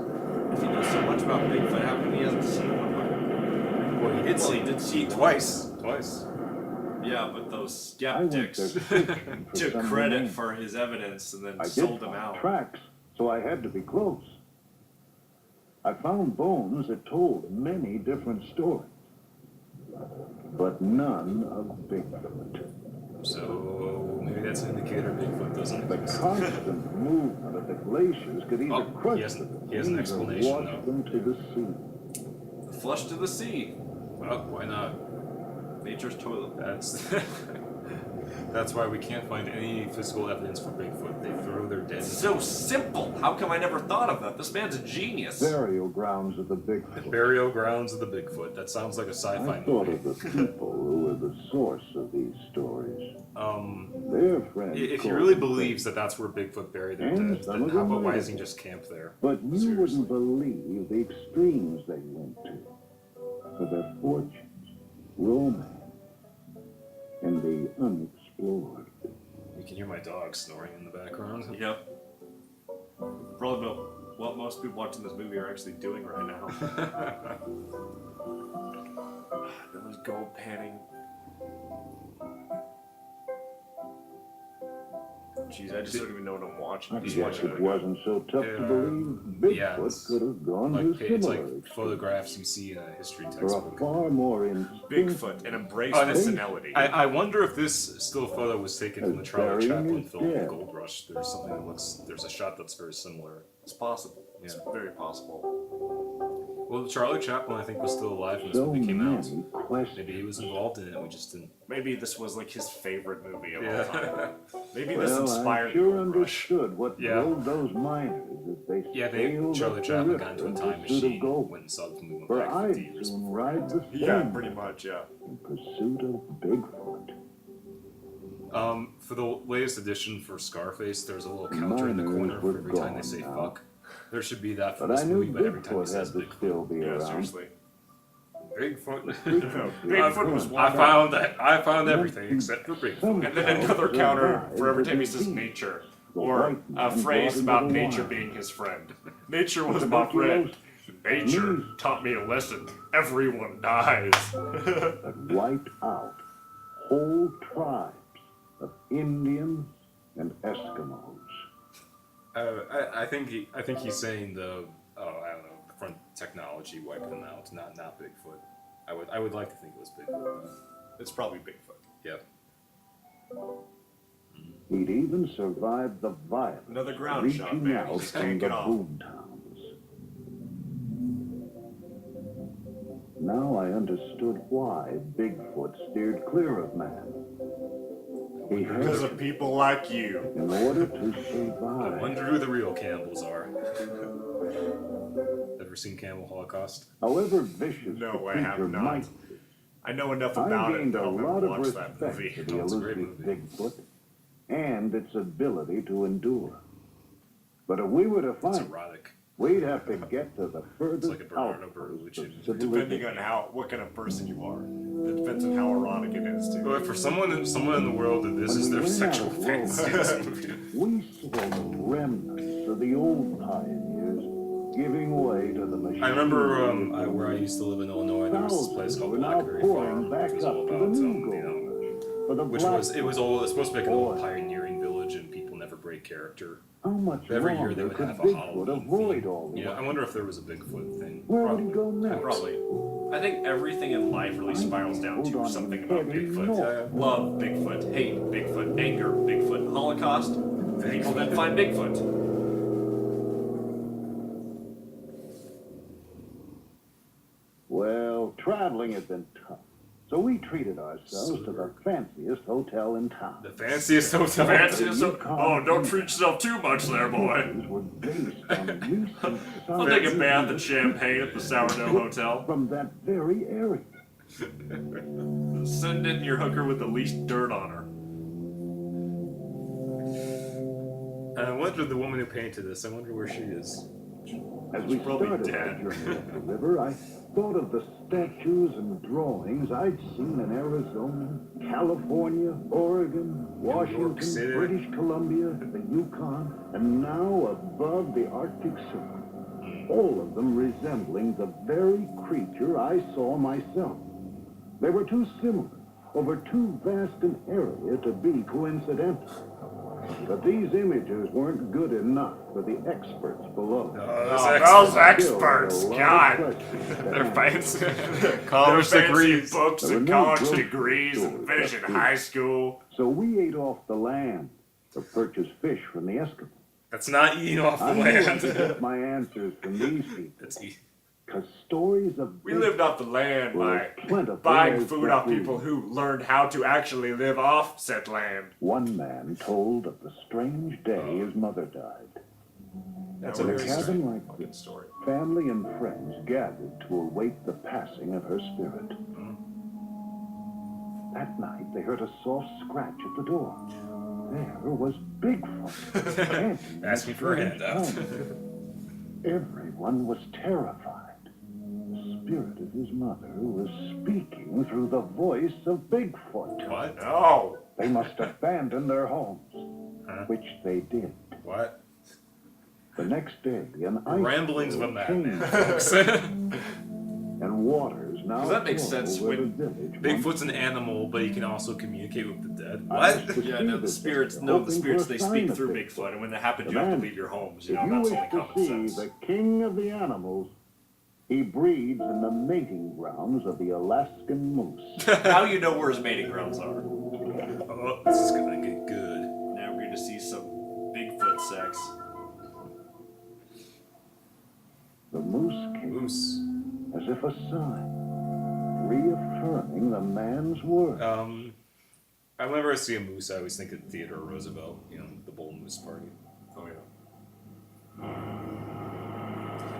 If he knows so much about Bigfoot, how come he hasn't seen one? Well, he did Well, see he did see twice. Yeah, but those I went there skeptics searching for took some credit remains. for his evidence and then I did sold them find out. tracks, so I had to be close. I found bones that told many different stories, but none of Bigfoot. So maybe that's an indicator Bigfoot doesn't The exist. constant movement of the glaciers could either Oh, crush he has the an trees or explanation, wash though. them to the sea. Flush to the sea. Well, why not? Nature's toilet. That's why we can't find any physical evidence for Bigfoot. They throw their dead. So simple. How come I never thought of that? This man's a genius. Burial grounds of the The Bigfoot. burial grounds of the Bigfoot. That sounds like a I sci-fi thought movie. of the people who were the source of these stories. Their friends. If he called really them believes that that's where Bigfoot buried their And dead, some then of how them about why might doesn't he have. just camp there? But you Seriously. wouldn't believe the extremes they went to for their fortunes, romance, and the unexplored. You can hear my dog snoring in the background. Yep. Probably about what most people watching this movie are actually doing right now. Those gold panning. Jeez, I just don't even know what I'm watching. I Just guess watching it wasn't so tough to believe Yeah, Bigfoot it's could have gone Like to it's similar like extremes photographs you see in a history for a textbook. far more instinctive Bigfoot, an embrace Oh, for this- senility. I wonder if this still photo was taken from the Charlie Burying Chaplin his film dead. Gold Rush. There's something that looks. There's a shot that's very similar. It's possible. It's Yeah. very possible. Well, Charlie Chaplin, I think, was still alive when this so movie came out. many questions. Maybe he was involved in it. We just didn't. Maybe this was like his favorite movie of all Yeah. time. Maybe this Well, inspired I sure Gold Rush. understood what Yeah. drove those miners as they Yeah, sailed Charlie up Chaplin the got into river a in time pursuit machine, of gold. went and saw the movie For back I'd 50 years soon before. ride the Yeah, same pretty much, yeah. in pursuit of Bigfoot. For the latest edition for Scarface, there's a little counter in the Miners corner were for every time they gone say now. fuck. There should be that for But this I knew movie, but every time he Bigfoot says had to Bigfoot. still be Yeah, around. seriously. Bigfoot. Bigfoot was I one. found everything except for Bigfoot. And then another counter for every time he says nature. Or a phrase about nature being his friend. Nature was my friend. Nature taught me a lesson. Everyone dies. That wiped out whole tribes of Indians and Eskimos. I think he's saying the I don't know, front technology wiped them out, not Bigfoot. I would like to think it was Bigfoot. It's probably Bigfoot. Yep. He'd even survived the violence Another ground shot, reaching man. out Just from can't the get off. boom towns. Now I understood why Bigfoot steered clear of man. He Because had of people like you. in order to I survive. wonder who the real cannibals are. Ever seen Cannibal Holocaust? However vicious No, the I have creature not. might be, I know enough I about it gained that a I'll never lot of watch that respect movie. for the Oh, it's a great elusive movie. Bigfoot and its ability to endure. But if we were to It's find it, erotic. we'd have to get to the furthest like a Bernardo outpost Bertolucci. of Depending civilization. on what kind of person you are. It depends on how erotic it is, too. But for someone in the world that this When is we their ran sexual out of fantasy, rope, this movie. we saw the remnants of the old pioneers giving way to the machine. I remember where I used to live in Illinois. There was this place called Were now Blackberry pouring Farm, back which was up all to about the new gold for the which black was it was supposed to be like an old Boy. pioneering village, and people never break character. How much Every year they longer would could have a Bigfoot Halloween avoid theme. all the Yeah, I way? wonder if there was a Bigfoot thing. Where would he go next? Probably. I think everything in life really spirals down Hold to on something a about heavy Bigfoot. note. Love Bigfoot, hate Bigfoot, anger Bigfoot, Holocaust. People then find Bigfoot. Well, traveling has been tough, so we treated ourselves to the fanciest hotel in town. The fanciest hotel. Oh, don't treat yourself too much there, boy. These were based on recent I'll take a science bath in champagne at the Sourdough Hotel. from that very area. Send in your hooker with the least dirt on her. And I wonder the woman who painted this. I wonder where she is. As we probably started dead. our journey up the river, I thought of the statues and drawings I'd seen in Arizona, California, Oregon, Washington, City. British Columbia, the Yukon, and now above the Arctic Circle. All of them resembling the very creature I saw myself. They were too similar, over too vast an area to be coincidental. But these images weren't good enough for the experts below. Those experts, God. Their fancy College fancy degrees. Books There and were no college grocery degrees and stores finishing up high here. school. So we ate off the land or purchased fish from the Eskimos. That's not eating off the I knew I could land. get my answers from these people. That's Because stories of We lived off the land were by as plentiful buying as food the off people who learned how to actually live off said land. One man told of the strange day his mother died. That's In a a very cabin like good this, story. family and friends gathered to await the passing of her spirit. That night, they heard a soft scratch at the door. There was Bigfoot. standing Asking in for a strange handout. home. Everyone was terrified. The spirit of his mother was speaking through the voice of Bigfoot. What? No. They must abandon their homes, which they did. What? The next day, an ice Ramblings of a floe madman, changed, folks. and waters now Does that make flow sense where when the village Bigfoot's an animal, but he can also communicate with the dead. I What? was to Yeah, see no, the this spirits, day, no, the hoping spirits, for they a sign speak of through Bigfoot, and when that happens, you have to leave your homes. You If know, you that's wish only to common see sense. the king of the animals, he breeds in the mating grounds of the Alaskan moose. Now you know where his mating grounds are. Oh, this is gonna get good. Now we're going to see some Bigfoot sex. The moose came Moose. as if a sign, reaffirming the man's word. I whenever I see a moose, I always think of Theodore Roosevelt. You know, the Bull Moose Party. Oh, yeah.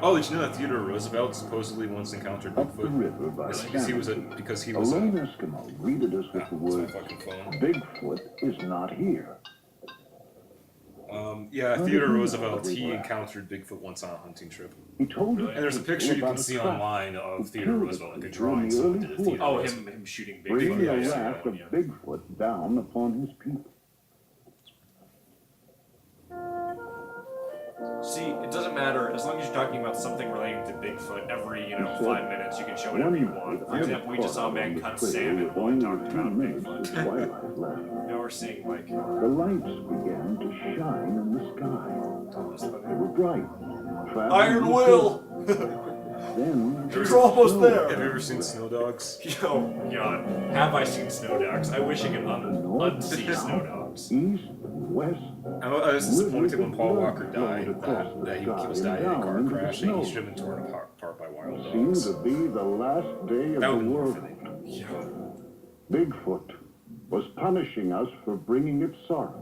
Oh, did you know that Theodore Roosevelt supposedly once encountered Up the Bigfoot? river by the Because he a was lone Eskimo greeted us with the that's my words, fucking phone. Bigfoot is not here. Yeah, How Theodore did you know Roosevelt, that we he were encountered Bigfoot once on a hunting trip. He told us And there's a picture you can see online of Theodore Roosevelt, like a drawing someone did of Theodore Oh, Roosevelt. him shooting bringing Bigfoot. a yeah, yeah, raft of yeah. Bigfoot down upon his people. See, it doesn't matter as long as you're talking about something relating to Bigfoot. Every 5 minutes, you can show whatever you want. For example, we just saw a man cut salmon while we talked about Bigfoot. Twilight left. Now we're seeing like The lights began to shine in the sky. They were bright. traveling Iron the Will. Then You're almost Have there. you ever seen Snow Dogs? Yo, God, have I seen snow dogs? I wish I could unsee snow dogs. east, west. I was disappointed when Paul Walker died, that he was died in a car crash and he should have been torn apart by wild Seemed dogs. to be the last day of That the would be more world. fitting. Bigfoot was punishing us for bringing it sorrow.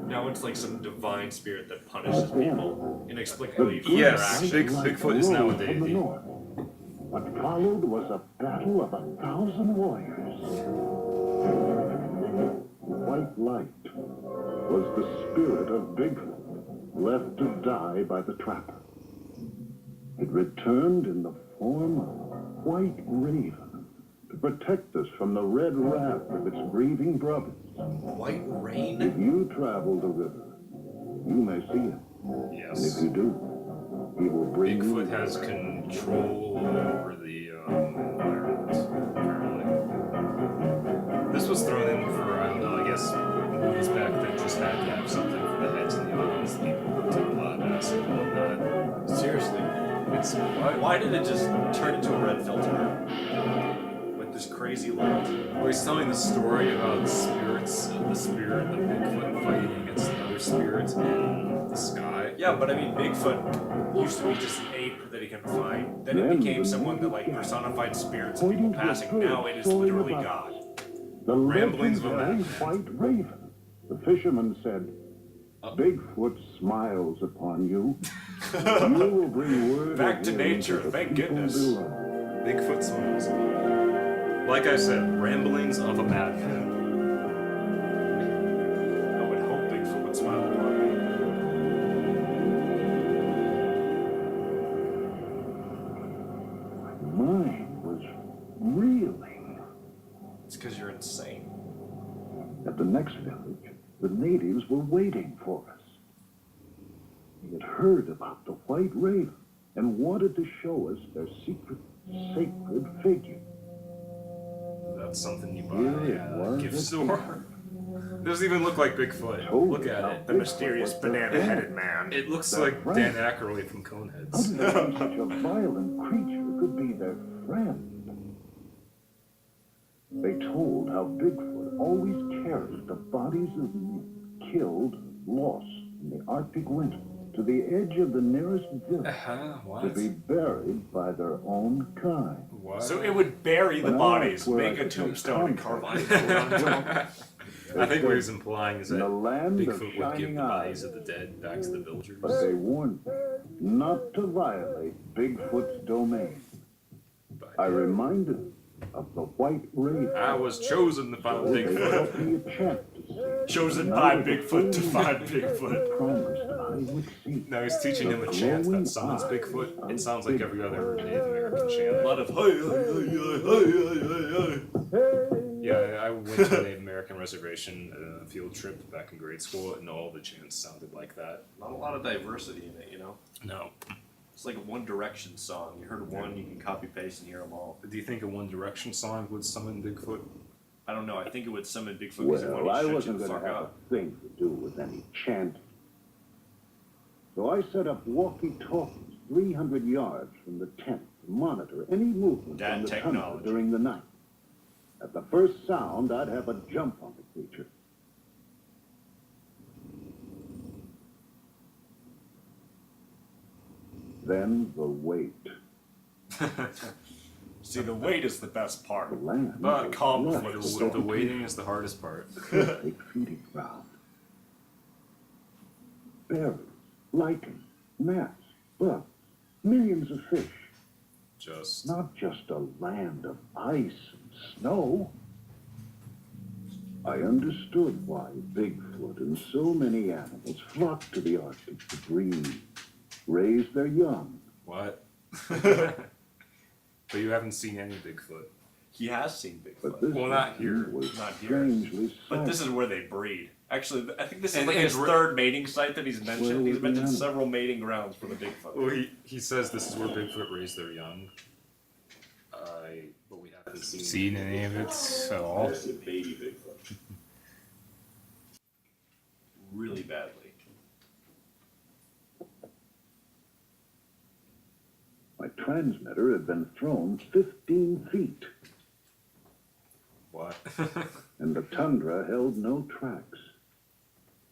Now it's like some divine spirit that punishes people inexplicably for Yes, their actions. Bigfoot is now a From the deity. north. What followed was a battle of 1,000 warriors. White light was the spirit of Bigfoot, left to die by the trapper. It returned in the form of a white raven to protect us from the red wrath of its grieving brothers. White rain? If you travel the river, you may see him. And if Yes. you do, he will bring you Bigfoot has control over the environment, apparently. This was thrown in for, I don't know, I guess movies back then just had to have something for the heads in the audience. People took a lot of acid and whatnot. Seriously. It's what? Why did it just turn into a red filter? With this crazy light. Well, he's telling the story about spirits, the spirit of Bigfoot fighting against another spirit in the sky. Yeah, but I mean, Bigfoot used to be just an ape that he couldn't find. Then it became someone that like personified spirits of people passing. Now it is literally God. the Ramblings of a legendary madman. white raven. The fisherman said, Bigfoot smiles upon you. You will bring word Back of to him nature, the thank people goodness. below. Bigfoot smiles. Like I said, ramblings of a madman. I would hope Bigfoot would smile upon me. Mine was reeling. It's because you're insane. At the next village, the natives were waiting for us. They had heard about the white raven and wanted to show us their secret, sacred figure. That's something you Here buy it at a was gift at store. doesn't even look like Bigfoot. Told Look us at how it. The mysterious Bigfoot was their banana-headed friend. man. It looks Their like friend. Dan Aykroyd from How Coneheads. did they think such a violent creature could be their friend? They told how Bigfoot always carried the bodies of men killed and lost in the Arctic winter to the edge of the nearest village to What? be buried by their own kind. What? So it would bury the Now bodies, that's where make I a could tombstone, and take carve contact. Bigfoot on top. I think what he's implying is In that the land of Bigfoot would give shining the bodies eyes. of the dead back to the villagers. But they warned me not to violate Bigfoot's domain. I reminded them of the white raven. I was chosen to find They Bigfoot. helped me a chance to see. Chosen Now by with the Bigfoot to full find vision Bigfoot. promised I would see. Now he's teaching him a chant that summons Bigfoot. It sounds like every other Native American chant. A lot of hey. Yeah, I went to a Native American reservation on a field trip back in grade school, and all the chants sounded like that. Not a lot of diversity in it, you know? No. It's like a One Direction song. You heard one, you can copy paste and hear them all. Do you think a One Direction song would summon Bigfoot? I don't know. I think it would summon Bigfoot because it Well, I wanted to shut wasn't you the going fuck to have up. a thing to do with any chant. So I set up walkie-talkies 300 yards from the tent to monitor any movement That on the tundra technology. during the night. At the first sound, I'd have a jump on the creature. Then the wait. See, the wait is the best part. The land But was calm lush before the with storm. The waiting is the hardest part. perfect feeding ground. Berries, lichen, gnats, bugs, millions of fish. Just Not just a land of ice and snow. I understood why Bigfoot and so many animals flocked to the Arctic to breed, raise their young. what? But you haven't seen any Bigfoot. He has seen But Bigfoot. this Well, not here. one was Not here. strangely But this silent. is where they breed. Actually, I think this is And- like and his re- third mating site that he's mentioned. Well, He's with mentioned the several mating grounds for the Bigfoot. Well, he says this is where Bigfoot raised their young. But we haven't seen any of it at all. There's a baby Bigfoot. Really badly. My transmitter had been thrown 15 feet, What? and the tundra held no tracks.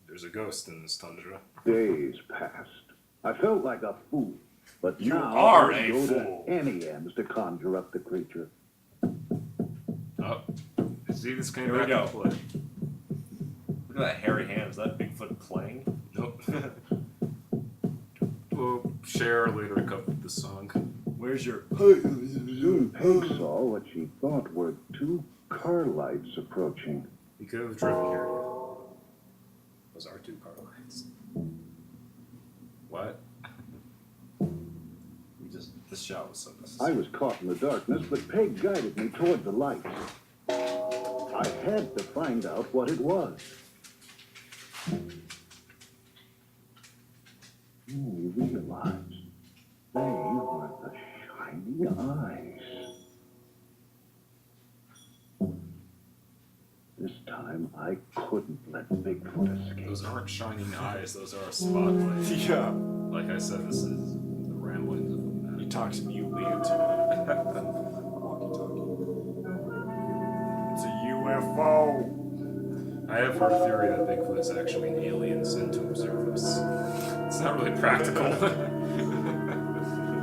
There's a ghost in this tundra. Days passed. I felt like a fool, but You now are I a go fool. to any ends to conjure up the creature. Oh, see, this came Here we back go. into play. Look at that hairy hand. Is that Bigfoot playing? Nope. We'll share later a cut of the song. Where's your... Soon Peg saw what she thought were two car lights approaching. You could have driven here. Those are two car lights. What? This shot was so I necessary. was caught in the darkness, but Peg guided me toward the lights. I had to find out what it was. We realized they were the shiny eyes. This time I couldn't let Bigfoot escape. Those aren't shining eyes, those are spotlights. Yeah. Like I said, this is the ramblings of a He man. talks mutely into it. Walkie-talkie. It's a UFO. I have heard a theory that Bigfoot is actually an alien sent to observe us. It's not really practical.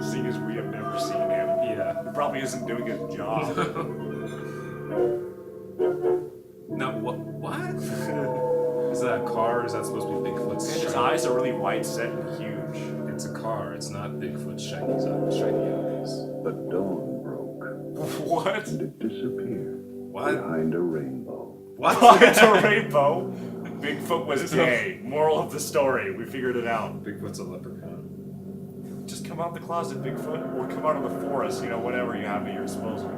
Seeing as we have never seen him. Yeah. He probably isn't doing his job. No, what? Is that a car? Is that supposed to be Bigfoot's And his shiny- eyes are really wide set and huge. It's a car, it's not Bigfoot's shiny eyes. The dawn broke, What? and it disappeared What? behind a rainbow. What? It's a rainbow. Bigfoot was gay. Moral of the story. We figured it out. Bigfoot's a leprechaun. Just come out of the closet, Bigfoot, or come out of the forest. You know, whatever you have at your disposal.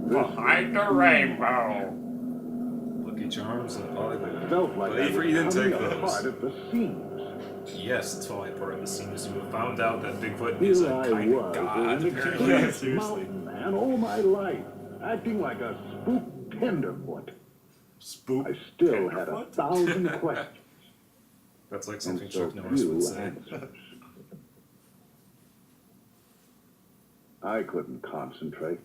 Behind the rainbow. Lucky Charms and Hollywood. Felt like But I Avery, you was didn't coming take those. apart at the seams. Yes, it's only part of the seams. You have found out that Bigfoot is Here a I kind of was, god, an apparently. Yeah, experienced seriously. mountain man all my life, acting like a spooked tenderfoot. Spook. I still had Tenderfoot? 1,000 questions That's like and something so Chuck Norris would few say. answers. I couldn't concentrate.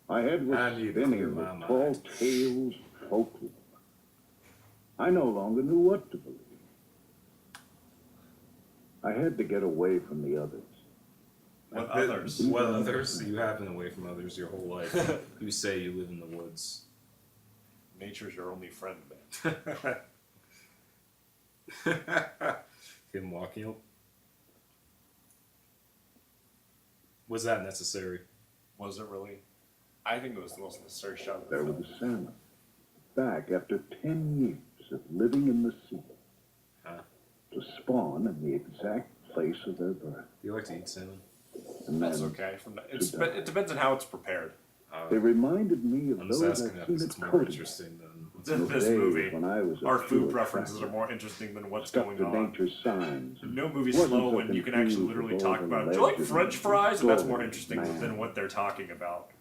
My head was I need to spinning clear with my tall mind. tales of folklore. I no longer knew what to believe. I had to get away from the others. What others? What others? You have been away from others your whole life. You say you live in the woods. Nature's your only friend, man. Him walking up. Was that necessary? Was it really? I think it was the most necessary shot of the There were film. the salmon, back after 10 years of living in the sea, Huh? to spawn in the exact place of their birth. Do you like to eat salmon? And That's then okay. It depends on how it's prepared. they reminded me of I'm just those asking I'd that seen because at it's more Cody. interesting than. This days movie, when I was a our food pure preferences are traveler, more interesting than what's stuck going to on. nature's signs. No movie's Wasn't slow so when you can actually confused literally with talk all about, the do you like legends French and fries? And that's more stories, interesting man. than what they're talking about.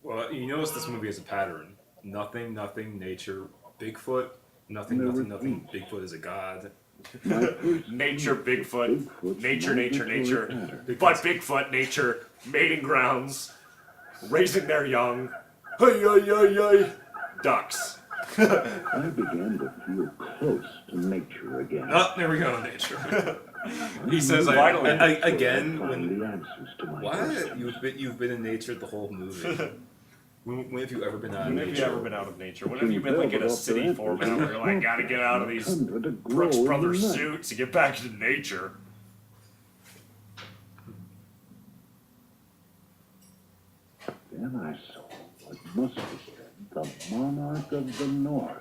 Well, you notice this movie has a pattern. Nothing, nothing, nature, Bigfoot. Nothing, Never nothing, nothing. eat. Bigfoot is a god. My first Nature, Bigfoot, Bigfoot's nature, nature, migratory nature. pattern. But Bigfoot, nature, mating grounds, raising their young, hey, hey, hey, hey, ducks. I began to feel close to nature again. Oh, there we go, nature. He says, Finally. again, Find when the answers to my what questions. you've been in nature the whole movie. When have you ever been out of When have you nature? ever been out of nature? When have you been like in a city format where you're like, gotta get out of these Tundra to grow Brooks in the Brothers night. suits to get back into nature? Then I saw what must have been the monarch of the north.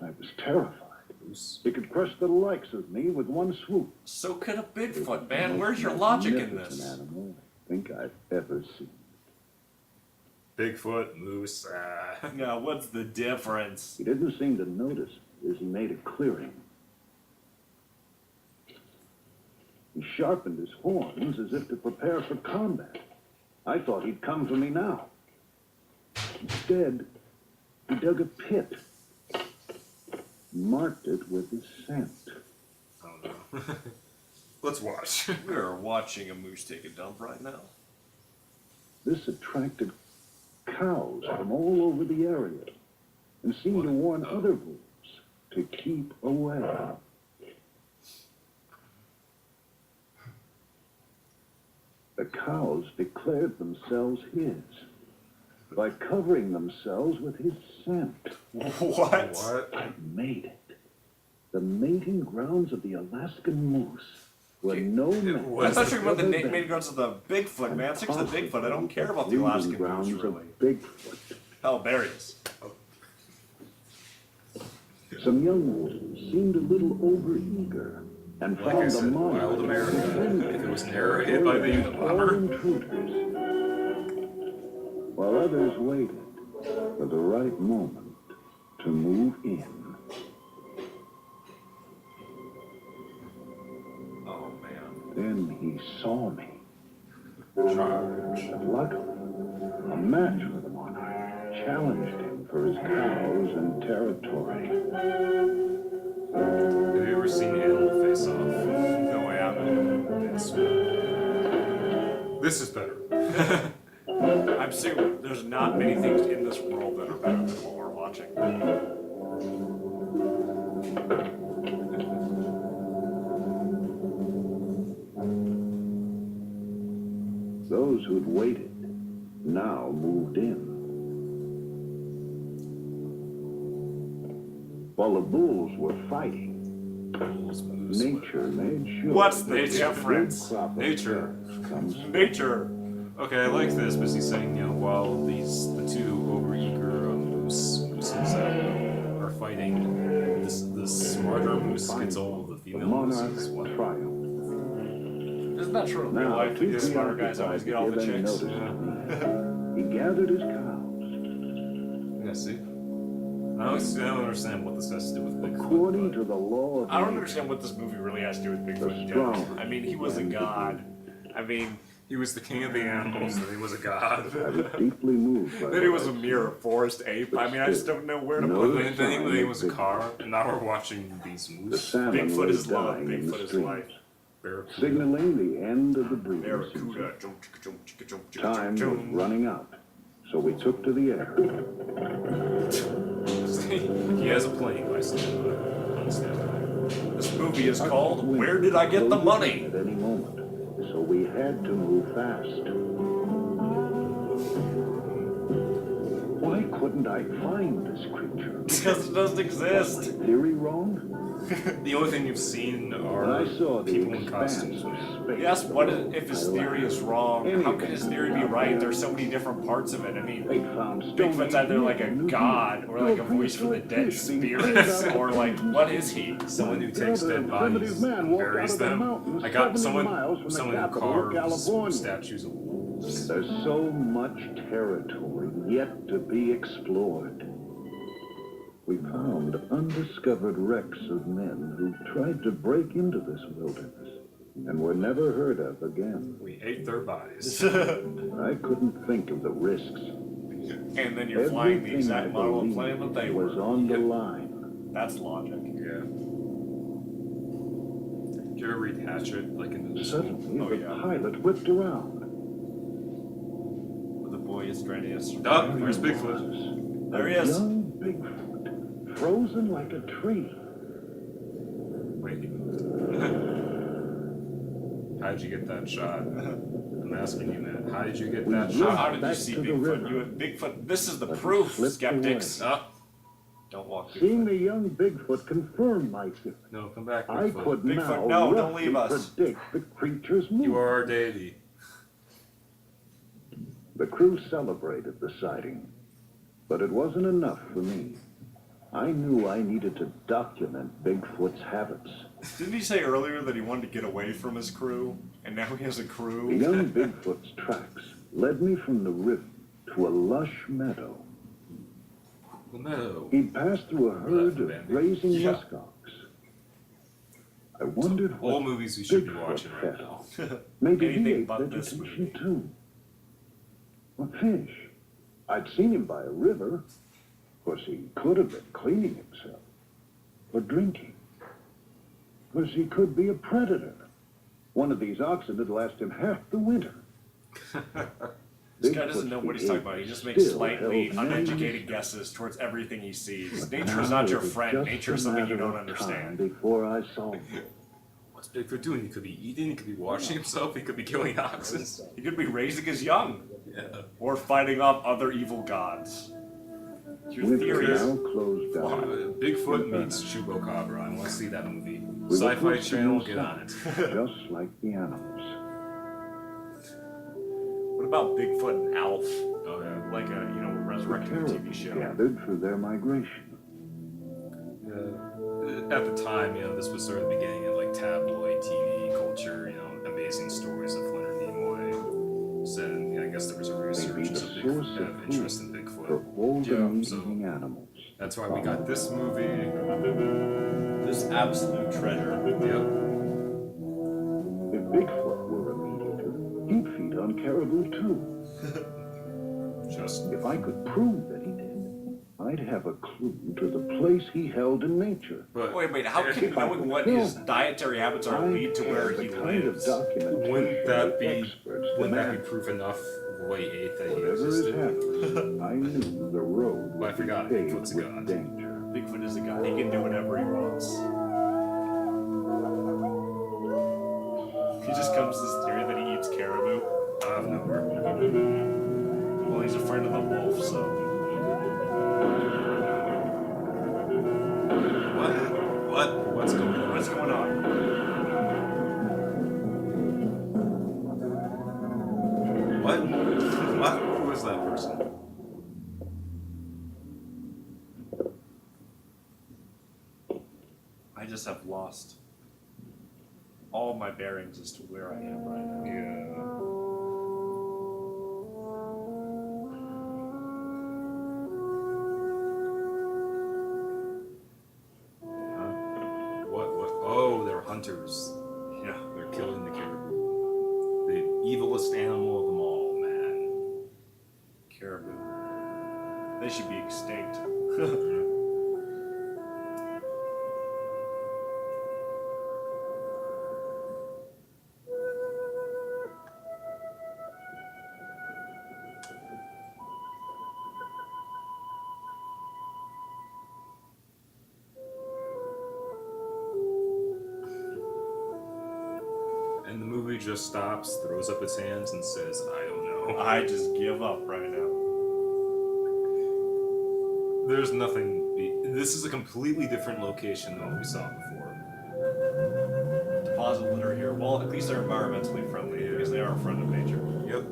I was terrified. He could crush the likes of me with one swoop. So could a Bigfoot, man. Where's your logic in Magnificent this? animal I think I've ever seen. Bigfoot, moose. No, what's the difference? He didn't seem to notice as he made a clearing. He sharpened his horns as if to prepare for combat. I thought he'd come for me now. Instead, he dug a pit, marked it with his scent. I don't know. Let's watch. We're watching a moose take a dump right now. This attracted cows from all over the area and seemed to warn other wolves to keep away. The cows declared themselves his by covering themselves with his scent. What? What? I made it. The mating grounds of the Alaskan moose were no match. was- I thought you were about the for mating grounds of the Bigfoot, man. Stick to the Bigfoot. I don't care about the breeding Alaskan grounds moose, of really. Bigfoot. Hell, there he is. Some young wolves seemed a little overeager and Like I found the said, monarch wild America. friendly. If it was an era hit by the All bomber, intruders, while others waited for the right moment to move in. Oh man. Then he saw me. charge. But luckily, a match for the monarch challenged him for his cows and territory. Have you ever seen Animal Face Off? No, I haven't. Yes. This is better. I'm assuming there's not many things in this world that are better than what we're watching. Those who'd waited now moved in. While the bulls were fighting, Bulls, moose, nature made sure What's the that a good difference? crop of Nature. birds comes Nature. Okay, I like this, but he's saying, while the two overeager mooses are fighting, the smarter moose gets all of the the female monarch mooses. What? triumphed. Isn't that true in real Now, life? too The smarter guys always get all the preoccupied to chicks. give any notice to me, he gathered his cows. Yeah, see? I don't understand what this has to do with Bigfoot. According but- to the law of I don't nature, understand what this movie really has to do with Bigfoot in The general. strong I mean, he was a and the god. weak. I mean, He was the king of the animals, and he was a god. I was deeply moved by Then he what was I a mere forest ape. I mean, I just don't know where to No. put Then, it. then he was a Bigfoot. car, and now we're watching these The moose. salmon Bigfoot lay is love, dying in the Bigfoot is streams, life. Barracuda. signaling the end of the breeding Barracuda. season. Jump, chicka, jump, chicka, jump, chicka, Time jump, was jump. running out, so we took to the air. He has a plane by standby. On standby. This movie is Our called wind Where Did I Get the closed Money? in At any moment, so we had to move fast. Why couldn't I find this creature? Because it doesn't Was exist. my theory wrong? The only thing you've seen When are I saw the people in expanse costumes. of space, Yes, what if his I theory laughed. is wrong? How can his theory be right? There's so many different parts of it. I mean, They found Bigfoot's either like a god or like a voice from the dead spirits, or like, what is he? Someone who takes dead bodies and buries them. I got someone who carves statues of wolves. There's so much territory yet to be explored. We found undiscovered wrecks of men who tried to break into this wilderness and were never heard of again. We ate their bodies. I couldn't think of the risks. And then you're flying the Everything exact I model of believed plane that they was were. on the Yep. line. That's logic. Yeah. Did you ever read Hatchet, like in the Suddenly, Oh, the yeah. pilot whipped around. The boy is strenuous. Oh, where's Bigfoot? There he A is. young Bigfoot, frozen like a tree. Wait. How did you get that shot? I'm asking you, man. How did you get that We shot? How did you Back see to the Bigfoot? river. You have Bigfoot. This is the But he proof, slipped skeptics. away. Ah, Don't walk Seeing Bigfoot. the young Bigfoot confirmed my theory. no, come back, I Bigfoot. could Bigfoot, now no, don't roughly leave us. predict the creature's movement. You are our deity. The crew celebrated the sighting, but it wasn't enough for me. I knew I needed to document Bigfoot's habits. Didn't he say earlier that he wanted to get away from his crew? And now he has a The crew? young Bigfoot's tracks led me from the river to a lush meadow. The meadow. He passed through a herd of Bandit. grazing Yeah. muskox. I wondered All what movies we should be Bigfoot watching right fed now. on. Maybe he Anything ate but this vegetation movie. too. A fish. I'd seen him by a river. Of course, he could have been cleaning himself. Or drinking. Of course, he could be a predator. One of these oxen would last him half the winter. This guy doesn't know what he's talking about. He just makes Still slightly held many uneducated guesses towards everything he sees. But Nature is now not your it was friend. just Nature is a something you matter don't of time understand. Before I saw him. What's Bigfoot doing? He could be eating, he could be washing himself, he could be killing oxen. He could be raising his young. Yeah. Or fighting off other evil gods. Your Winter theory is now closed down. Bigfoot meets Chupacabra. I want to see that movie. We were Sci-Fi forced to Channel, use get on it. science, just like the animals. What about Bigfoot and Alf? Oh yeah. Like a, resurrecting a TV show. Gathered for their migration. At the time, this was sort of the beginning of like tabloid TV culture. Amazing stories of Leonard Nimoy. Said, I guess there was a They be resurgence the of source Bigfoot, of interest in food for Bigfoot. all the Yeah, meat-eating so animals. that's why we got this movie. This absolute treasure. Yep. If Bigfoot were a meat eater, he'd feed on caribou too. Just If I could prove that he did, I'd have a clue to the place he held in nature. but Wait, how can If I knowing could what film his that, dietary habits are I'd lead to where have he the kind of lives? documentation Wouldn't that be experts wouldn't that demand. be proof enough of what he ate that he Whatever his existed? habits, I knew the road Well, I would be forgot, paved Bigfoot's a with god. danger. Bigfoot is a god. He can do whatever he wants. He just comes to this theory that he eats caribou. Out of nowhere. Well, he's a friend of the wolf, so. What's going on? What's going on? What? Who is that person? I just have lost all my bearings as to where I am right now. Yeah. What? Oh, they're hunters. Yeah. They're killing the caribou. The evil coolest animal of them all, man. Caribou. They should be extinct. And the movie just stops, throws up its hands, and says, I don't know. I just give up right now. There's nothing. This is a completely different location than what we saw before. Deposit litter here. Well, at least they're environmentally friendly because they are a friend of nature. Yep.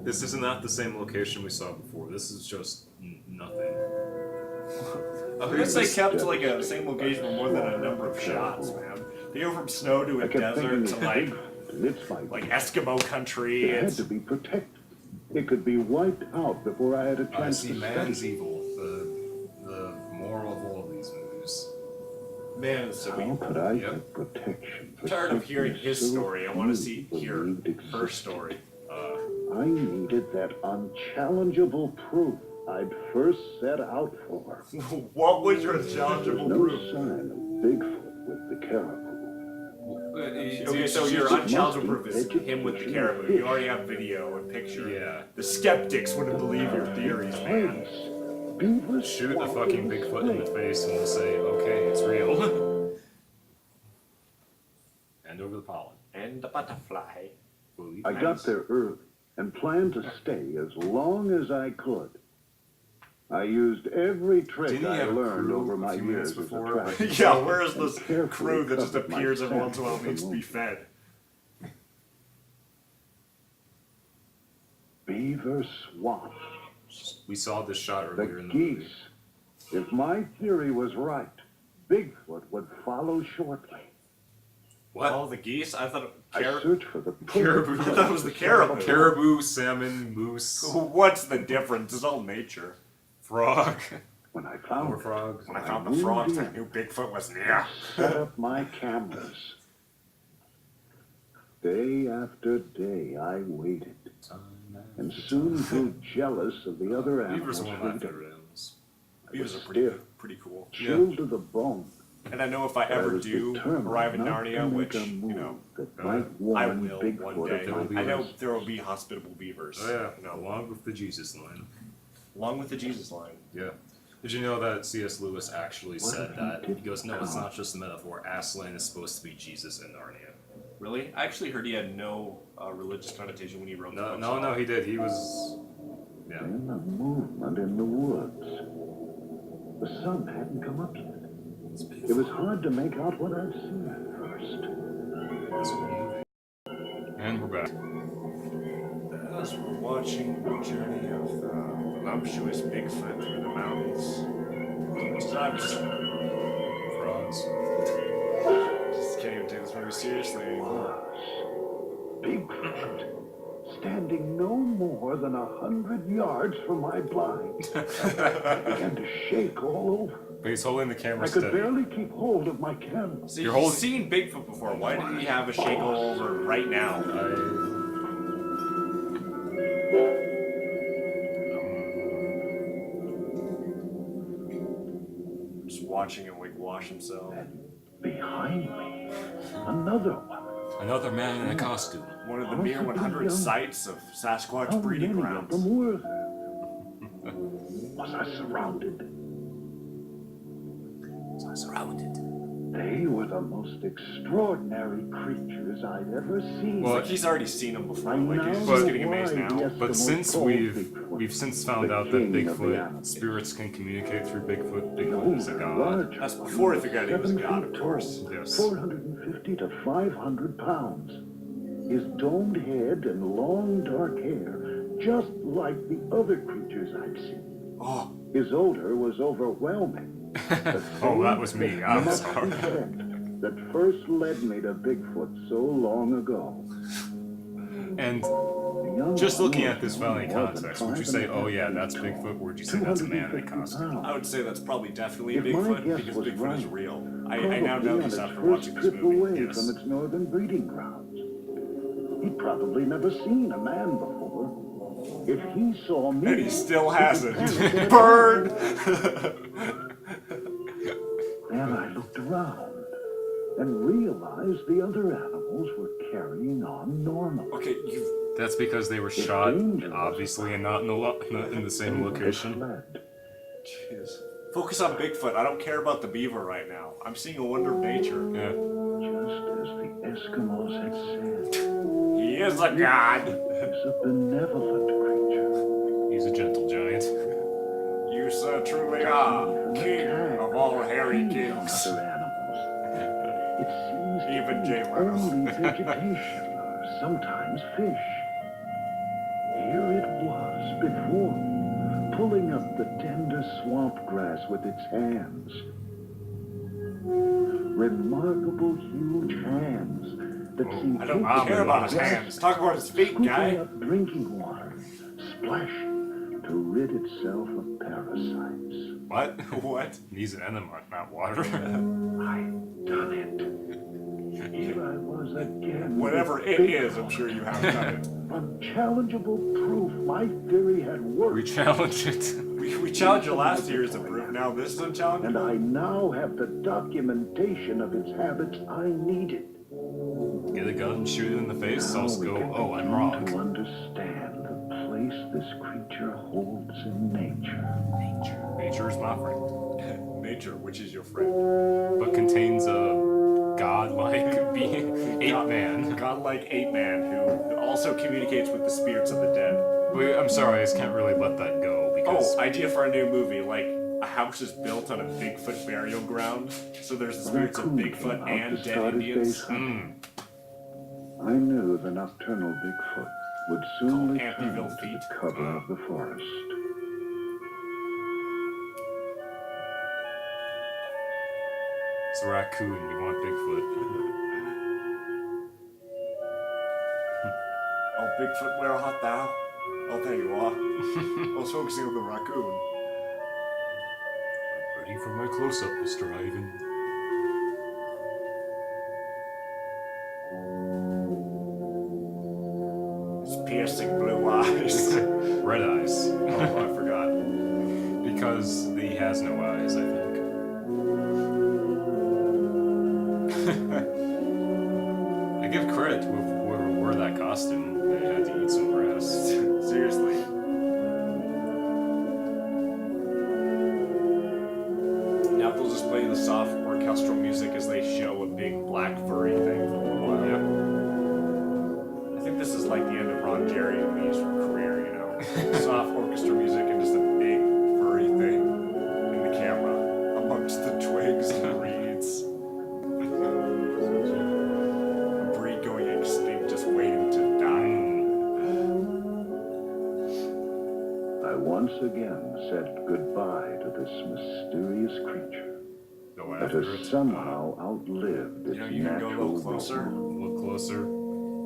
This is not the same location we saw before. This is just nothing. I guess they kept like a same location for more than a number of shots, man. They go from snow to a I kept desert thinking to like it's Like Eskimo country. It had It's to be protected. It could be wiped out before I had a I chance see to man's study. evil. The moral of all of these movies. man. It's so How could I Yep. get protection? I'm tired of hearing his so story. I want to few hear believed her existed? story. I needed that unchallengeable proof I'd first set out for. What was your challengeable No proof? sign of Bigfoot with the caribou. Okay, so your unchallengeable proof is him with the caribou. You already have video and picture. Yeah. The skeptics wouldn't believe your theories, man. Beavers Shoot the swamp fucking in Bigfoot in the spring. face and we'll say, okay, it's real. And over the pollen. And the butterfly. Believe I me. got there early and planned to stay as long as I could. I used every trick Didn't he I have a learned crew over a my few minutes years as a before? tracker. Yeah, where's this Carefully crew that just covered my appears every once in a while and scent needs to be fed? Beaver Swamp. We saw this shot The earlier in the movie. geese. If my theory was right, Bigfoot would follow shortly. What? Oh, the geese? I thought I searched for the Caribou. I thought it was the caribou. Caribou, salmon, moose, What's the difference? It's all nature. frog, When I found more it, frogs. When I found the moved frogs, I in. knew Bigfoot was near. set up my cameras. Day after day, I waited, and soon grew jealous of the other Beavers animals are one of my freedom. favorite animals. Beavers are Stiff, pretty cool. chilled to the bone. And I know if I I ever was do determined arrive in not to Narnia, make which, a you move know, that I might I warn will one Bigfoot day. of my I know beavers. there will be hospitable beavers. Oh yeah, You know, along with the Jesus line. along with the Jesus line. Yeah. Did you know that C.S. Lewis actually What said if that? he He goes, no, it's come? not just a metaphor. Aslan is supposed to be Jesus in Narnia. Really? I actually heard he had no religious connotation when he wrote the No, book. no, he did. He was, yeah. Then a movement in the woods. The sun hadn't come up yet. It was hard to make out what I'd seen at first. And we're back. As we're watching the journey of the voluptuous Bigfoot through the mountains, I'm just can't even take this movie seriously anymore. Bigfoot, standing no more than 100 yards from my blind. I began to shake all over. But he's holding the camera I could steady. barely keep hold of my camera. See, You're you've holding- seen Bigfoot before. Why did he have a shake all over right now? Just watching him like wash himself. Behind me, another one. Another man in a costume. One of the mere 100 sites of Sasquatch How breeding many of grounds. them were there? Was I surrounded? Surrounded. They were the most extraordinary creatures I'd ever seen. Well, Like he's already seen him before. I Like now he's know just getting why amazed now. the But Eskimos since called we've Bigfoot since found the out that king of the Bigfoot animals. spirits can communicate through Bigfoot, The Bigfoot is a older, god. larger That's one before he figured out he was a 7 god, feet of course. tall, Yes. 450 to 500 pounds. His domed head and long dark hair, just like the other creatures I'd seen. Oh, His odor was overwhelming. Oh, that was me. I'm That sorry. that first led me to Bigfoot so long ago. And The young just one looking was at this no valley more than context, would you say, 5.5 oh yeah, feet that's tall, Bigfoot, or would you say that's a man in a 250 costume? pounds. I would say that's probably definitely If my Bigfoot guess because was Bigfoot is right, real. I now Probably know on this its after first watching this trip movie. away yes. from its northern breeding grounds. He'd probably never seen a man before. If he saw me... And he still hasn't. panic. Burn! Then I looked around and realized the other animals were carrying on normally. Okay, you've... That's because they were shot, obviously, and not in the same location. Fled. Jeez. Focus on Bigfoot. I don't care about the beaver right now. I'm seeing a wonder of nature. Yeah. Just as the Eskimos had said, He is a god. he's a benevolent creature. He's a gentle giant. You truly are king of all hairy kings. Other animals. It seems Even to Jay eat Leno. only vegetation or sometimes fish. Here it was before, pulling up the tender swamp grass with its hands. Remarkable huge hands that seemed I don't capable care about of his hands. Talk about his feet, scooping guy. up drinking water, splashing to rid itself of parasites. What? What? He's an enema, not water. I've done it. Here I was again. Whatever with it big is, I'm sure you have done it. unchallengeable proof my theory had worked. We challenge it. We challenged you last year as a proof. Now this is And unchallengeable. I now have the documentation of its habits I needed. Get a gun, shoot it in the face, Now also we go, can oh, I'm begin wrong. to understand the place this creature holds in nature. Nature is my friend. Nature, which is your friend. But contains a godlike being, ape man. Godlike ape man who also communicates with the spirits of the dead. Wait, I'm sorry, I just can't really let that go because Oh, idea for a new movie. Like, a house is built on a Bigfoot burial ground, so there's the spirits of Bigfoot and dead Indians. I knew the nocturnal Bigfoot would soon Called return Amityville to Feet. the cover of the forest. it's a raccoon. You want Bigfoot. Oh, Bigfoot, where art thou? Oh, there you are. I was focusing on the raccoon. Ready for my close-up, Mr. Ivan. His piercing blue eyes. Red eyes. Oh, I forgot. Because he has no eyes, I think. I give credit to whoever wore that costume. They had to eat some grass. Seriously. Now they'll just play the soft orchestral music as they show a big black furry thing for a little while. Yeah. I think this is like the end of Ron Jerry and Lee's career, you know? Soft orchestra music and just a big furry thing in the camera amongst the twigs and the reeds. A breed going extinct, just waiting to die. I once again said goodbye to this mysterious creature Go that after has it. somehow outlived its You know, you can go a natural little closer. rhythm. Look closer.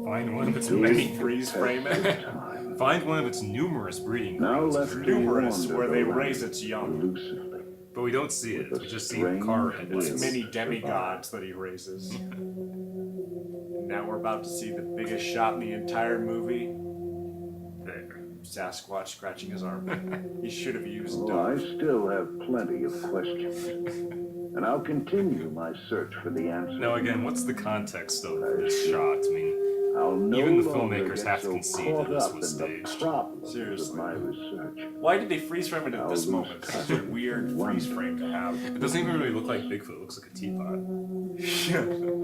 Find one of its Maybe many. Freeze frame it. Time. Find one of its numerous breeding Now grounds. let for me new- Numerous, wander where they the raise land its young. elusively. But we don't see it. With a We just see strange car will. headlights. It's many demigods that he raises. And now we're about to see the biggest shot in the entire movie. There. Sasquatch scratching his arm. He should have used Oh, I Dove. still have plenty of questions. And I'll continue my search for the answer. Now again, what's the context of this shot? I mean, I'll no even the longer filmmakers get have to so concede caught that this up was in the staged. problems Seriously. of my research. Why did they freeze frame it at this I'll moment? lose Such a touch weird and freeze wonder. frame to have. it doesn't even really look like Bigfoot. It looks like a teapot.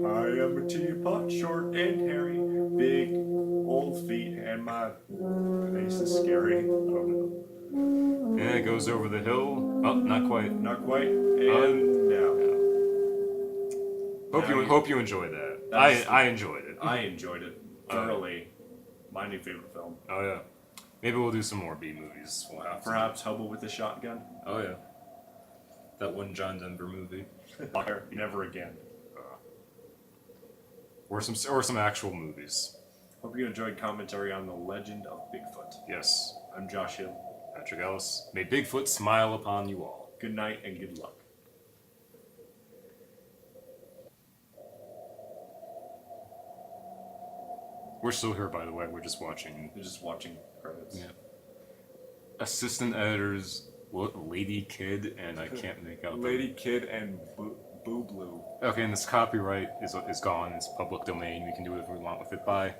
I am a teapot, short and hairy, big, old feet, and my face is scary. I don't know. And then it goes over the hill. Oh, not quite. Not quite. And now. Hope you enjoyed that. That's- I enjoyed it. I enjoyed it thoroughly. My new favorite film. Oh yeah. Maybe we'll do some more B movies. We'll have to. Perhaps Hobo with a Shotgun. Oh yeah. That one John Denver movie. Fire, never again. Or some actual movies. Hope you enjoyed commentary on the legend of Bigfoot. Yes. I'm Josh Hill. Patrick Ellis. May Bigfoot smile upon you all. Good night and good luck. We're still here, by the way. We're just watching. You're just watching credits. Yeah. Assistant editors, Lady Kid, and I can't make out. Lady Kid and Boo Blue. Okay, and this copyright is gone. It's public domain. We can do whatever we want with it. Bye.